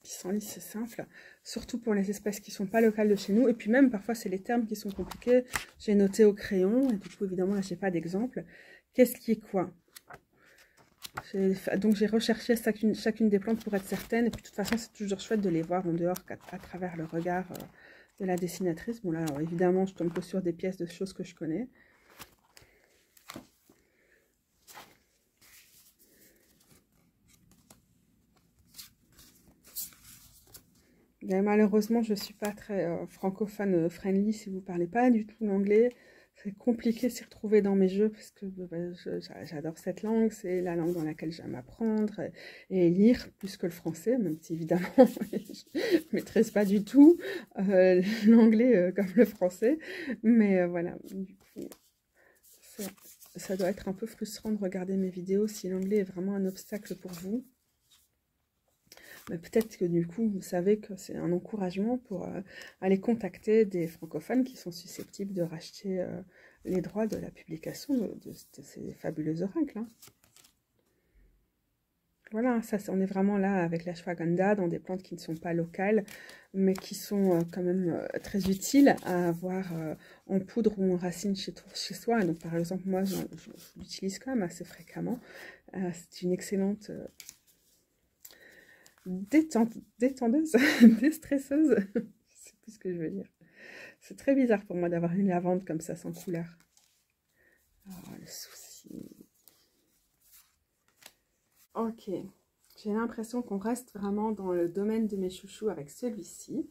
pissenlit, c'est simple, surtout pour les espèces qui ne sont pas locales de chez nous, et puis même, parfois, c'est les termes qui sont compliqués. J'ai noté au crayon, et du coup, évidemment, là, je n'ai pas d'exemple. Qu'est-ce qui est quoi? Donc j'ai recherché chacune des plantes pour être certaine. Et puis de toute façon, c'est toujours chouette de les voir en dehors à travers le regard de la dessinatrice. Bon là, alors, évidemment, je tombe que sur des pièces de choses que je connais. Mais malheureusement, je ne suis pas très francophone friendly si vous ne parlez pas du tout l'anglais. C'est compliqué de s'y retrouver dans mes jeux parce que j'adore cette langue. C'est la langue dans laquelle j'aime apprendre et lire plus que le français, même si évidemment je ne maîtrise pas du tout l'anglais comme le français. Mais voilà, du coup, ça doit être un peu frustrant de regarder mes vidéos si l'anglais est vraiment un obstacle pour vous. Mais peut-être que du coup, vous savez que c'est un encouragement pour aller contacter des francophones qui sont susceptibles de racheter les droits de la publication de ces fabuleux oracles. Hein. Voilà, ça, on est vraiment là avec l'ashwagandha dans des plantes qui ne sont pas locales, mais qui sont quand même très utiles à avoir en poudre ou en racine chez soi. Et donc, par exemple, moi, je l'utilise quand même assez fréquemment. C'est une excellente... détendeuse, déstresseuse, je sais plus ce que je veux dire. C'est très bizarre pour moi d'avoir une lavande comme ça sans couleur. Oh, le souci. Ok, j'ai l'impression qu'on reste vraiment dans le domaine de mes chouchous avec celui-ci.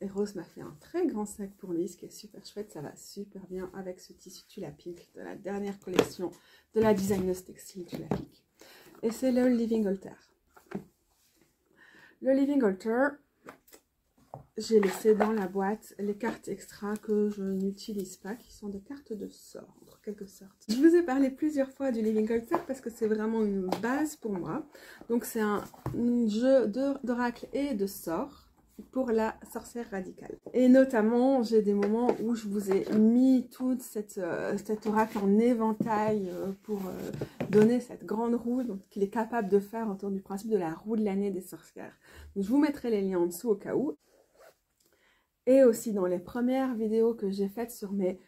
Et Rose m'a fait un très grand sac pour lui, ce qui est super chouette. Ça va super bien avec ce tissu Tula Pink de la dernière collection de la designeuse textile Tula Pink. Et c'est le Living Altar. Le Living Altar, j'ai laissé dans la boîte les cartes extra que je n'utilise pas, qui sont des cartes de sort, en quelque sorte. Je vous ai parlé plusieurs fois du Living Altar parce que c'est vraiment une base pour moi. Donc c'est un jeu d'oracle et de sort pour la sorcière radicale. Et notamment, j'ai des moments où je vous ai mis toute cet oracle en éventail pour donner cette grande roue qu'il est capable de faire autour du principe de la roue de l'année des sorcières. Donc, je vous mettrai les liens en dessous au cas où. Et aussi dans les premières vidéos que j'ai faites sur mes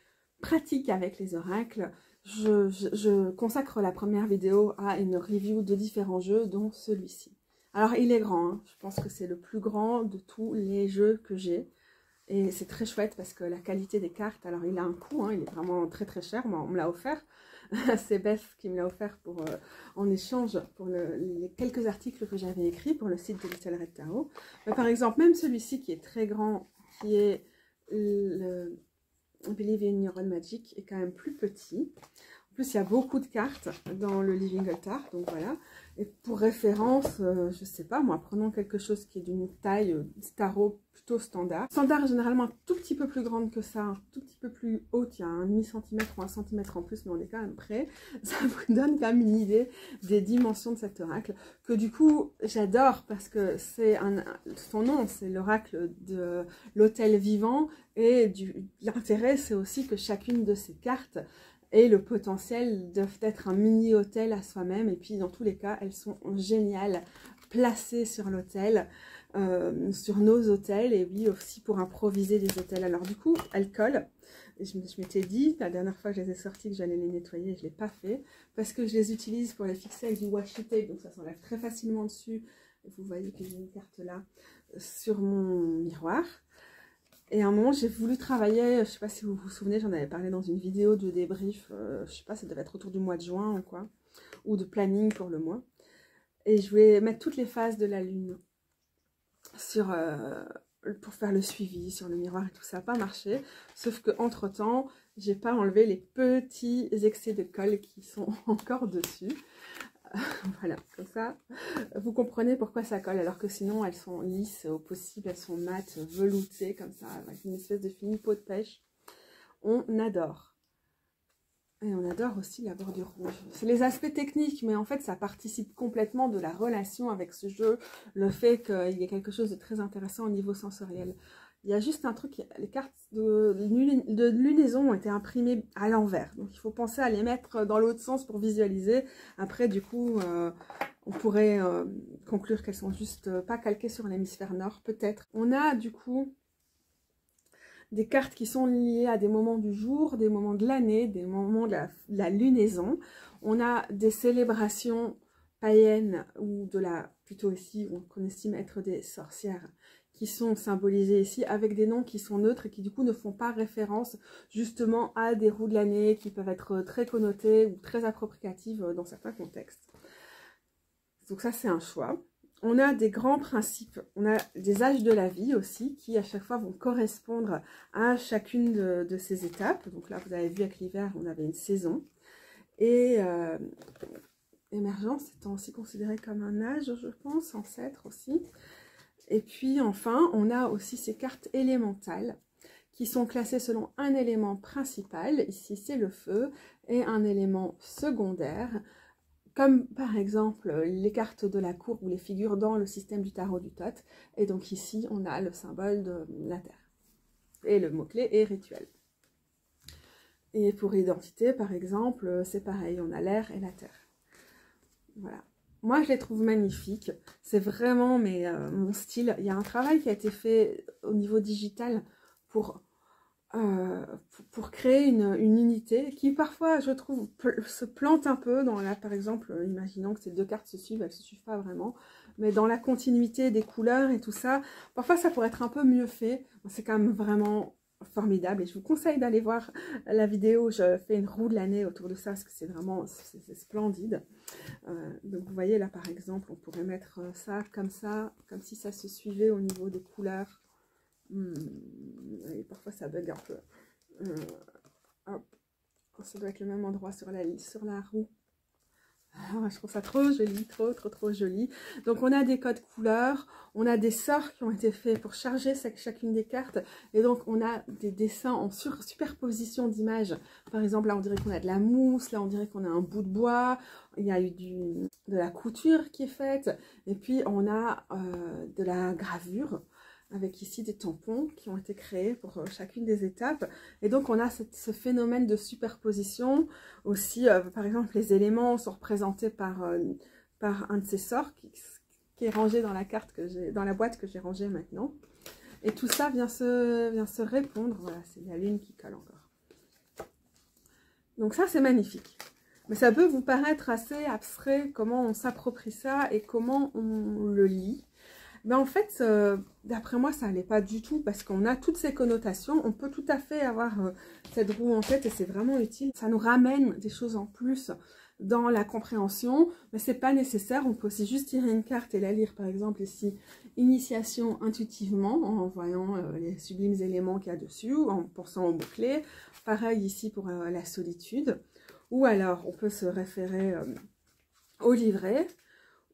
pratiques avec les oracles, je consacre la première vidéo à une review de différents jeux, dont celui-ci. Alors, il est grand, hein. Je pense que c'est le plus grand de tous les jeux que j'ai. Et c'est très chouette parce que la qualité des cartes, alors il a un coût, hein, il est vraiment très très cher. Moi, on me l'a offert. C'est Beth qui me l'a offert en échange pour les quelques articles que j'avais écrits pour le site de Little Red Tarot. Mais par exemple, même celui-ci qui est très grand, qui est le Believe in Your Own Magic, est quand même plus petit. En plus, il y a beaucoup de cartes dans le Living Altar, donc voilà. Et pour référence, je sais pas, moi, prenons quelque chose qui est d'une taille tarot plutôt standard. Standard est généralement un tout petit peu plus grande que ça, un tout petit peu plus haute, il y a un demi-centimètre ou un centimètre en plus, mais on est quand même près. Ça vous donne quand même une idée des dimensions de cet oracle, que du coup, j'adore parce que c'est son nom, c'est l'oracle de l'hôtel vivant, et l'intérêt, c'est aussi que chacune de ces cartes et le potentiel d'être un mini-hôtel à soi-même. Et puis, dans tous les cas, elles sont géniales, placées sur l'hôtel, sur nos hôtels, et oui, aussi pour improviser des hôtels. Alors, du coup, elles collent. Je m'étais dit, la dernière fois que je les ai sorties, que j'allais les nettoyer, je ne l'ai pas fait, parce que je les utilise pour les fixer avec du washi tape, donc ça s'enlève très facilement dessus. Vous voyez que j'ai une carte là, sur mon miroir. Et à un moment, j'ai voulu travailler, je ne sais pas si vous vous souvenez, j'en avais parlé dans une vidéo de débrief, je ne sais pas, ça devait être autour du mois de juin ou quoi, ou de planning pour le mois. Et je voulais mettre toutes les phases de la lune pour faire le suivi sur le miroir et tout ça n'a pas marché. Sauf qu'entre-temps, j'ai pas enlevé les petits excès de colle qui sont encore dessus. Voilà, comme ça, vous comprenez pourquoi ça colle, alors que sinon elles sont lisses au possible, elles sont mates, veloutées, comme ça, avec une espèce de fine peau de pêche. On adore. Et on adore aussi la bordure rouge. C'est les aspects techniques, mais en fait, ça participe complètement de la relation avec ce jeu, le fait qu'il y ait quelque chose de très intéressant au niveau sensoriel. Il y a juste un truc, les cartes de lunaison ont été imprimées à l'envers. Donc, il faut penser à les mettre dans l'autre sens pour visualiser. Après, du coup, on pourrait conclure qu'elles sont juste pas calquées sur l'hémisphère nord, peut-être. On a, du coup, des cartes qui sont liées à des moments du jour, des moments de l'année, des moments de la lunaison. On a des célébrations païennes ou plutôt ici, qu'on estime être des sorcières, qui sont symbolisées ici avec des noms qui sont neutres et qui du coup ne font pas référence justement à des roues de l'année qui peuvent être très connotées ou très appropriatives dans certains contextes. Donc ça, c'est un choix. On a des grands principes, on a des âges de la vie aussi qui à chaque fois vont correspondre à chacune de ces étapes. Donc là, vous avez vu avec l'hiver, on avait une saison. Et émergence étant aussi considéré comme un âge, je pense, ancêtre aussi. Et puis enfin, on a aussi ces cartes élémentales qui sont classées selon un élément principal, ici c'est le feu, et un élément secondaire, comme par exemple les cartes de la cour ou les figures dans le système du tarot du Thoth. Et donc ici, on a le symbole de la terre. Et le mot-clé est rituel. Et pour identité, par exemple, c'est pareil, on a l'air et la terre. Voilà. Moi, je les trouve magnifiques. C'est vraiment mon style. Il y a un travail qui a été fait au niveau digital pour créer une unité qui parfois, je trouve, se plante un peu dans là, par exemple, imaginons que ces deux cartes se suivent, elles ne se suivent pas vraiment, mais dans la continuité des couleurs et tout ça, parfois ça pourrait être un peu mieux fait. C'est quand même vraiment formidable et je vous conseille d'aller voir la vidéo où je fais une roue de l'année autour de ça parce que c'est vraiment splendide. Donc vous voyez là par exemple, on pourrait mettre ça, comme si ça se suivait au niveau des couleurs. Et parfois ça bug un peu. Hop. Ça doit être le même endroit sur la roue. Ah, je trouve ça trop joli, trop joli. Donc on a des codes couleurs, on a des sorts qui ont été faits pour charger chacune des cartes. Et donc on a des dessins en superposition d'images. Par exemple là on dirait qu'on a de la mousse, là on dirait qu'on a un bout de bois. Il y a eu de la couture qui est faite. Et puis on a de la gravure, avec ici des tampons qui ont été créés pour chacune des étapes. Et donc on a ce phénomène de superposition. Aussi, par exemple, les éléments sont représentés par un de ces sorts qui est rangé dans la carte dans la boîte que j'ai rangée maintenant. Et tout ça vient se répondre. Voilà, c'est la lune qui colle encore. Donc ça, c'est magnifique. Mais ça peut vous paraître assez abstrait, comment on s'approprie ça et comment on le lit. Mais en fait, d'après moi, ça n'allait pas du tout parce qu'on a toutes ces connotations. On peut tout à fait avoir cette roue en tête et c'est vraiment utile. Ça nous ramène des choses en plus dans la compréhension, mais c'est pas nécessaire. On peut aussi juste tirer une carte et la lire. Par exemple, ici, initiation intuitivement, en voyant les sublimes éléments qu'il y a dessus, en pensant au mot-clé. Pareil ici pour la solitude. Ou alors, on peut se référer au livret,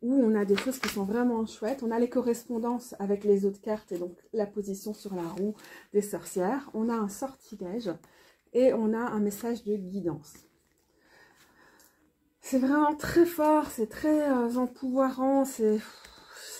où on a des choses qui sont vraiment chouettes. On a les correspondances avec les autres cartes et donc la position sur la roue des sorcières. On a un sortilège et on a un message de guidance. C'est vraiment très fort, c'est très empouvoirant,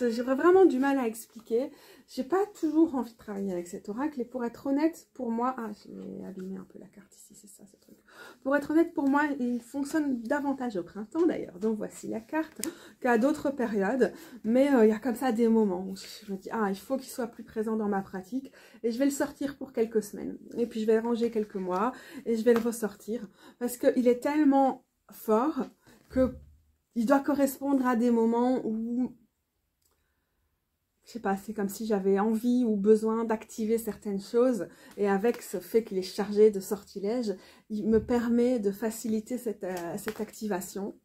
j'aurais vraiment du mal à expliquer. J'ai pas toujours envie de travailler avec cet oracle et pour être honnête, pour moi... Ah, j'ai abîmé un peu la carte ici, c'est ça ce truc. Pour être honnête, pour moi, il fonctionne davantage au printemps d'ailleurs. Donc voici la carte qu'à d'autres périodes. Mais il y a comme ça des moments où je me dis, ah, il faut qu'il soit plus présent dans ma pratique. Et je vais le sortir pour quelques semaines. Et puis je vais le ranger quelques mois et je vais le ressortir. Parce qu'il est tellement fort qu'il doit correspondre à des moments où... Je sais pas, c'est comme si j'avais envie ou besoin d'activer certaines choses. Et avec ce fait qu'il est chargé de sortilèges, il me permet de faciliter cette activation.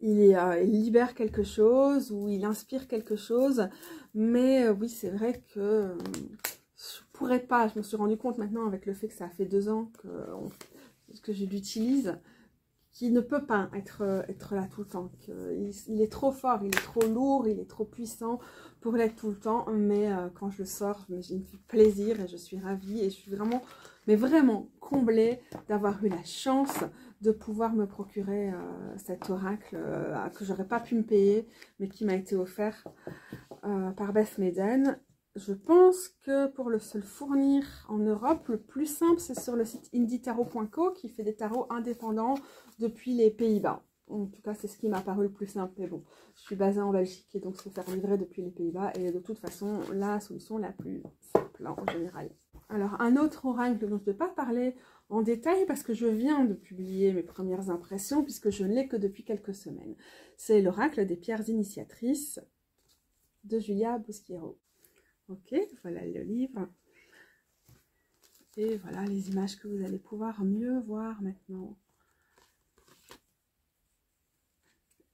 Il libère quelque chose ou il inspire quelque chose. Mais oui, c'est vrai que je pourrais pas. Je me suis rendu compte maintenant avec le fait que ça fait 2 ans que je l'utilise, qui ne peut pas être là tout le temps. Il est trop fort, il est trop lourd, il est trop puissant pour l'être tout le temps. Mais quand je le sors, j'ai du plaisir et je suis ravie. Et je suis vraiment, mais vraiment comblée d'avoir eu la chance de pouvoir me procurer cet oracle que j'aurais pas pu me payer, mais qui m'a été offert par Beth Meden. Je pense que pour se le fournir en Europe, le plus simple, c'est sur le site indietarot.co qui fait des tarots indépendants depuis les Pays-Bas. En tout cas, c'est ce qui m'a paru le plus simple. Mais bon, je suis basée en Belgique et donc se faire livrer depuis les Pays-Bas est de toute façon la solution la plus simple en général. Alors, un autre oracle dont je ne peux pas parler en détail parce que je viens de publier mes premières impressions puisque je ne l'ai que depuis quelques semaines. C'est l'oracle des pierres initiatrices de Julia Busquero. Ok, voilà le livre. Et voilà les images que vous allez pouvoir mieux voir maintenant.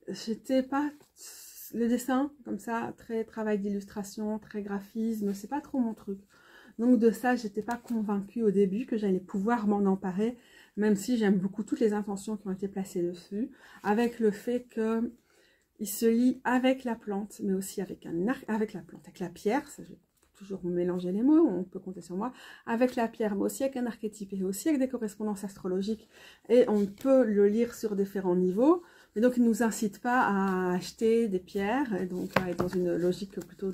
J'étais pas... Le dessin, comme ça, très travail d'illustration, très graphisme, c'est pas trop mon truc. Donc de ça, j'étais pas convaincue au début que j'allais pouvoir m'en emparer, même si j'aime beaucoup toutes les intentions qui ont été placées dessus, avec le fait que il se lie avec la plante, mais aussi avec avec la plante, avec la pierre, ça, je vais toujours mélanger les mots, on peut compter sur moi, avec la pierre, mais aussi avec un archétype, et aussi avec des correspondances astrologiques, et on peut le lire sur différents niveaux, mais donc il ne nous incite pas à acheter des pierres, et donc à être dans une logique plutôt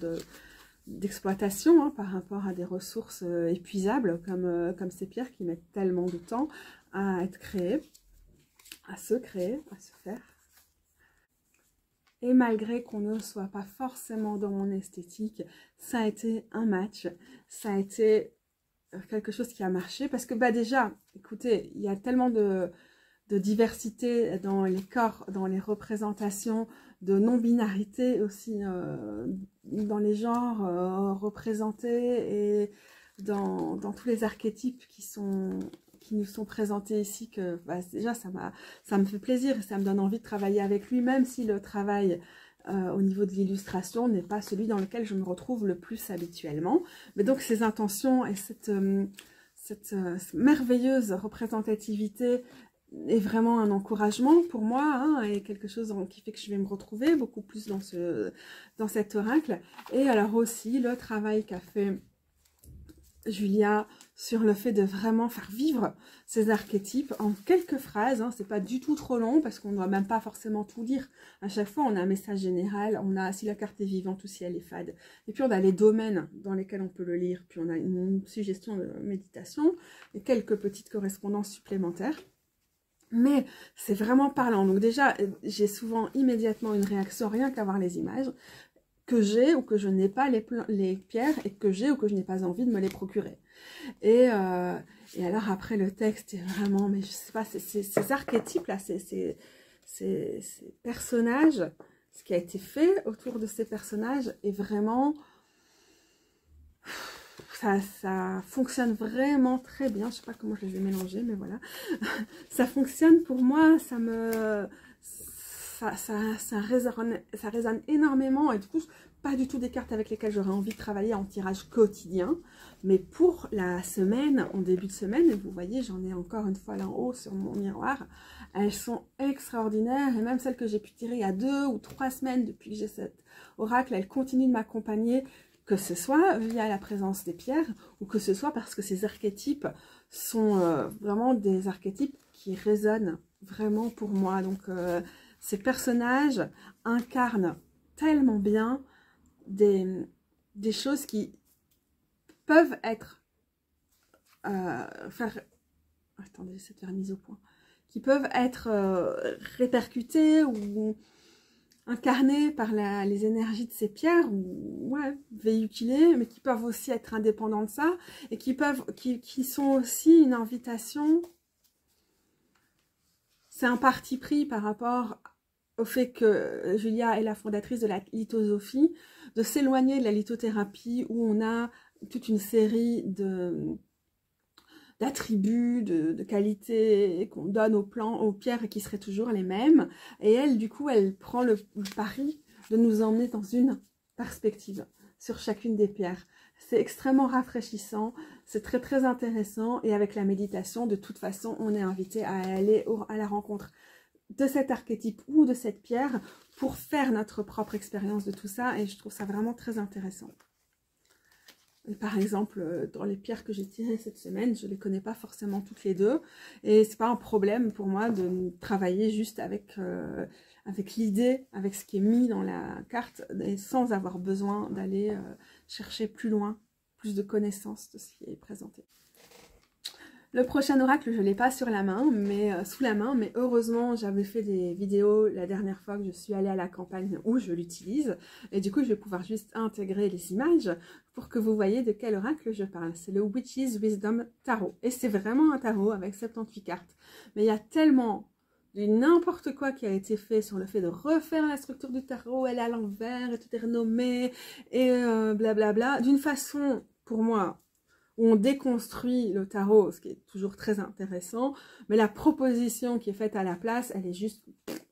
d'exploitation hein, par rapport à des ressources épuisables, comme ces pierres qui mettent tellement de temps à être créées, à se faire. Et malgré qu'on ne soit pas forcément dans mon esthétique, ça a été un match, ça a été quelque chose qui a marché. Parce que bah déjà, écoutez, il y a tellement de diversité dans les corps, dans les représentations, de non-binarité aussi dans les genres représentés et dans tous les archétypes qui nous sont présentés ici, que bah, déjà ça me fait plaisir et ça me donne envie de travailler avec lui, même si le travail au niveau de l'illustration n'est pas celui dans lequel je me retrouve le plus habituellement. Mais donc ces intentions et cette merveilleuse représentativité est vraiment un encouragement pour moi hein, et quelque chose qui fait que je vais me retrouver beaucoup plus dans cet oracle. Et alors aussi le travail qu'a fait Julia sur le fait de vraiment faire vivre ces archétypes en quelques phrases, hein, c'est pas du tout trop long parce qu'on ne doit même pas forcément tout lire. À chaque fois, on a un message général, on a si la carte est vivante ou si elle est fade. Et puis on a les domaines dans lesquels on peut le lire, puis on a une suggestion de méditation et quelques petites correspondances supplémentaires. Mais c'est vraiment parlant. Donc déjà, j'ai souvent immédiatement une réaction rien qu'à voir les images que j'ai ou que je n'ai pas les pierres et que j'ai ou que je n'ai pas envie de me les procurer. Et alors après le texte est vraiment, mais je sais pas, ces archétypes là, ces personnages, ce qui a été fait autour de ces personnages est vraiment, ça fonctionne vraiment très bien. Je sais pas comment je les ai mélangés, mais voilà, ça fonctionne pour moi, ça résonne énormément et du coup pas du tout des cartes avec lesquelles j'aurais envie de travailler en tirage quotidien, mais pour la semaine, en début de semaine, et vous voyez j'en ai encore une fois là en haut sur mon miroir, elles sont extraordinaires et même celles que j'ai pu tirer il y a 2 ou 3 semaines depuis que j'ai cet oracle, elles continuent de m'accompagner, que ce soit via la présence des pierres ou que ce soit parce que ces archétypes sont vraiment des archétypes qui résonnent vraiment pour moi. Donc ces personnages incarnent tellement bien des choses qui peuvent être attendez, j'essaie de faire mise au point, qui peuvent être répercutées ou incarnées par les énergies de ces pierres, ou ouais, véhiculées, mais qui peuvent aussi être indépendants de ça, et qui sont aussi une invitation. C'est un parti pris par rapport au fait que Julia est la fondatrice de la lithosophie, de s'éloigner de la lithothérapie où on a toute une série d'attributs, de qualités qu'on donne aux pierres et qui seraient toujours les mêmes. Et elle, du coup, elle prend le pari de nous emmener dans une perspective sur chacune des pierres. C'est extrêmement rafraîchissant, c'est très très intéressant et avec la méditation, de toute façon, on est invité à aller à la rencontre de cet archétype ou de cette pierre pour faire notre propre expérience de tout ça et je trouve ça vraiment très intéressant. Et par exemple, dans les pierres que j'ai tirées cette semaine, je ne les connais pas forcément toutes les deux et c'est pas un problème pour moi de travailler juste avec l'idée, avec ce qui est mis dans la carte et sans avoir besoin d'aller chercher plus loin, plus de connaissances de ce qui est présenté. Le prochain oracle, je ne l'ai pas sur la main, mais sous la main, mais heureusement, j'avais fait des vidéos la dernière fois que je suis allée à la campagne où je l'utilise, et du coup, je vais pouvoir juste intégrer les images pour que vous voyez de quel oracle je parle. C'est le Witch's Wisdom Tarot, et c'est vraiment un tarot avec 78 cartes, mais il y a tellement de n'importe quoi qui a été fait sur le fait de refaire la structure du tarot, elle est à l'envers, et tout est renommé, et blablabla, d'une façon, pour moi, où on déconstruit le tarot, ce qui est toujours très intéressant, mais la proposition qui est faite à la place, elle est juste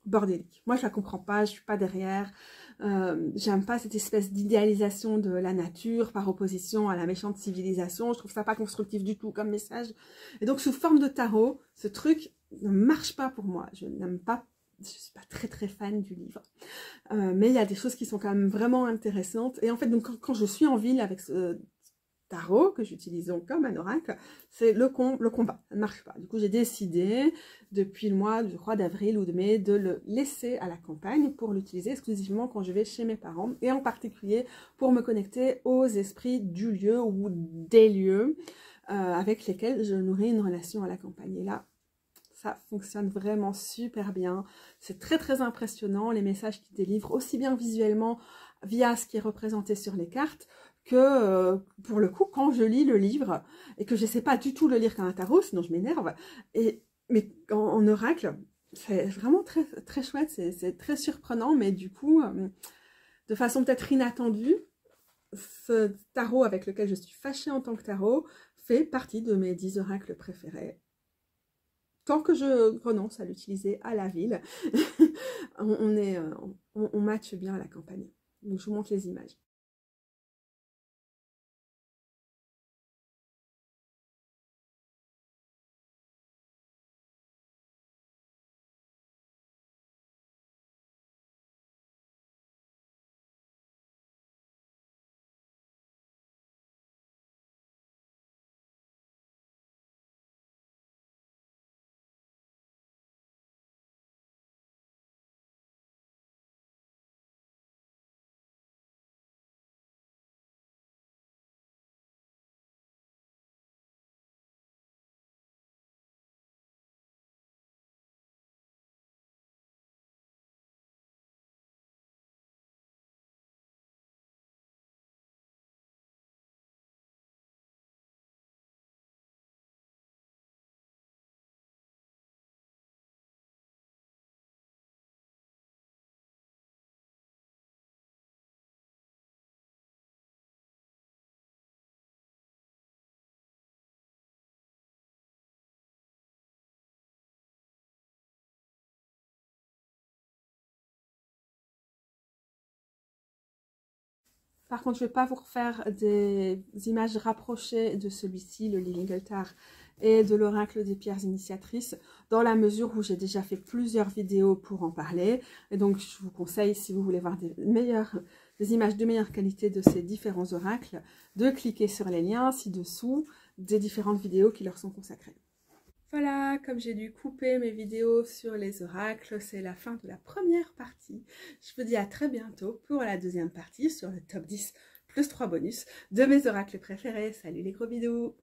bordélique. Moi, je la comprends pas, je suis pas derrière, j'aime pas cette espèce d'idéalisation de la nature par opposition à la méchante civilisation, je trouve ça pas constructif du tout comme message. Et donc, sous forme de tarot, ce truc ne marche pas pour moi, je n'aime pas, je suis pas très fan du livre, mais il y a des choses qui sont quand même vraiment intéressantes, et en fait, donc, quand je suis en ville avec ce tarot que j'utilise donc comme un oracle, c'est le combat, ça ne marche pas. Du coup, j'ai décidé depuis le mois, je crois, d'avril ou de mai, de le laisser à la campagne pour l'utiliser exclusivement quand je vais chez mes parents, et en particulier pour me connecter aux esprits du lieu ou des lieux avec lesquels je nourris une relation à la campagne. Et là, ça fonctionne vraiment super bien, c'est très impressionnant les messages qu'ils délivrent, aussi bien visuellement via ce qui est représenté sur les cartes, que pour le coup, quand je lis le livre, et que je ne sais pas du tout le lire comme un tarot, sinon je m'énerve, mais en oracle, c'est vraiment très chouette, c'est très surprenant, mais du coup, de façon peut-être inattendue, ce tarot avec lequel je suis fâchée en tant que tarot fait partie de mes 10 oracles préférés. Tant que je renonce à l'utiliser à la ville, on matche bien à la campagne. Donc je vous montre les images. Par contre, je ne vais pas vous refaire des images rapprochées de celui-ci, le Living Altar, et de l'oracle des pierres initiatrices, dans la mesure où j'ai déjà fait plusieurs vidéos pour en parler. Et donc, je vous conseille, si vous voulez voir des images de meilleure qualité de ces différents oracles, de cliquer sur les liens ci-dessous des différentes vidéos qui leur sont consacrées. Voilà, comme j'ai dû couper mes vidéos sur les oracles, c'est la fin de la première partie. Je vous dis à très bientôt pour la deuxième partie sur le top 10 plus 3 bonus de mes oracles préférés. Salut les gros bisous!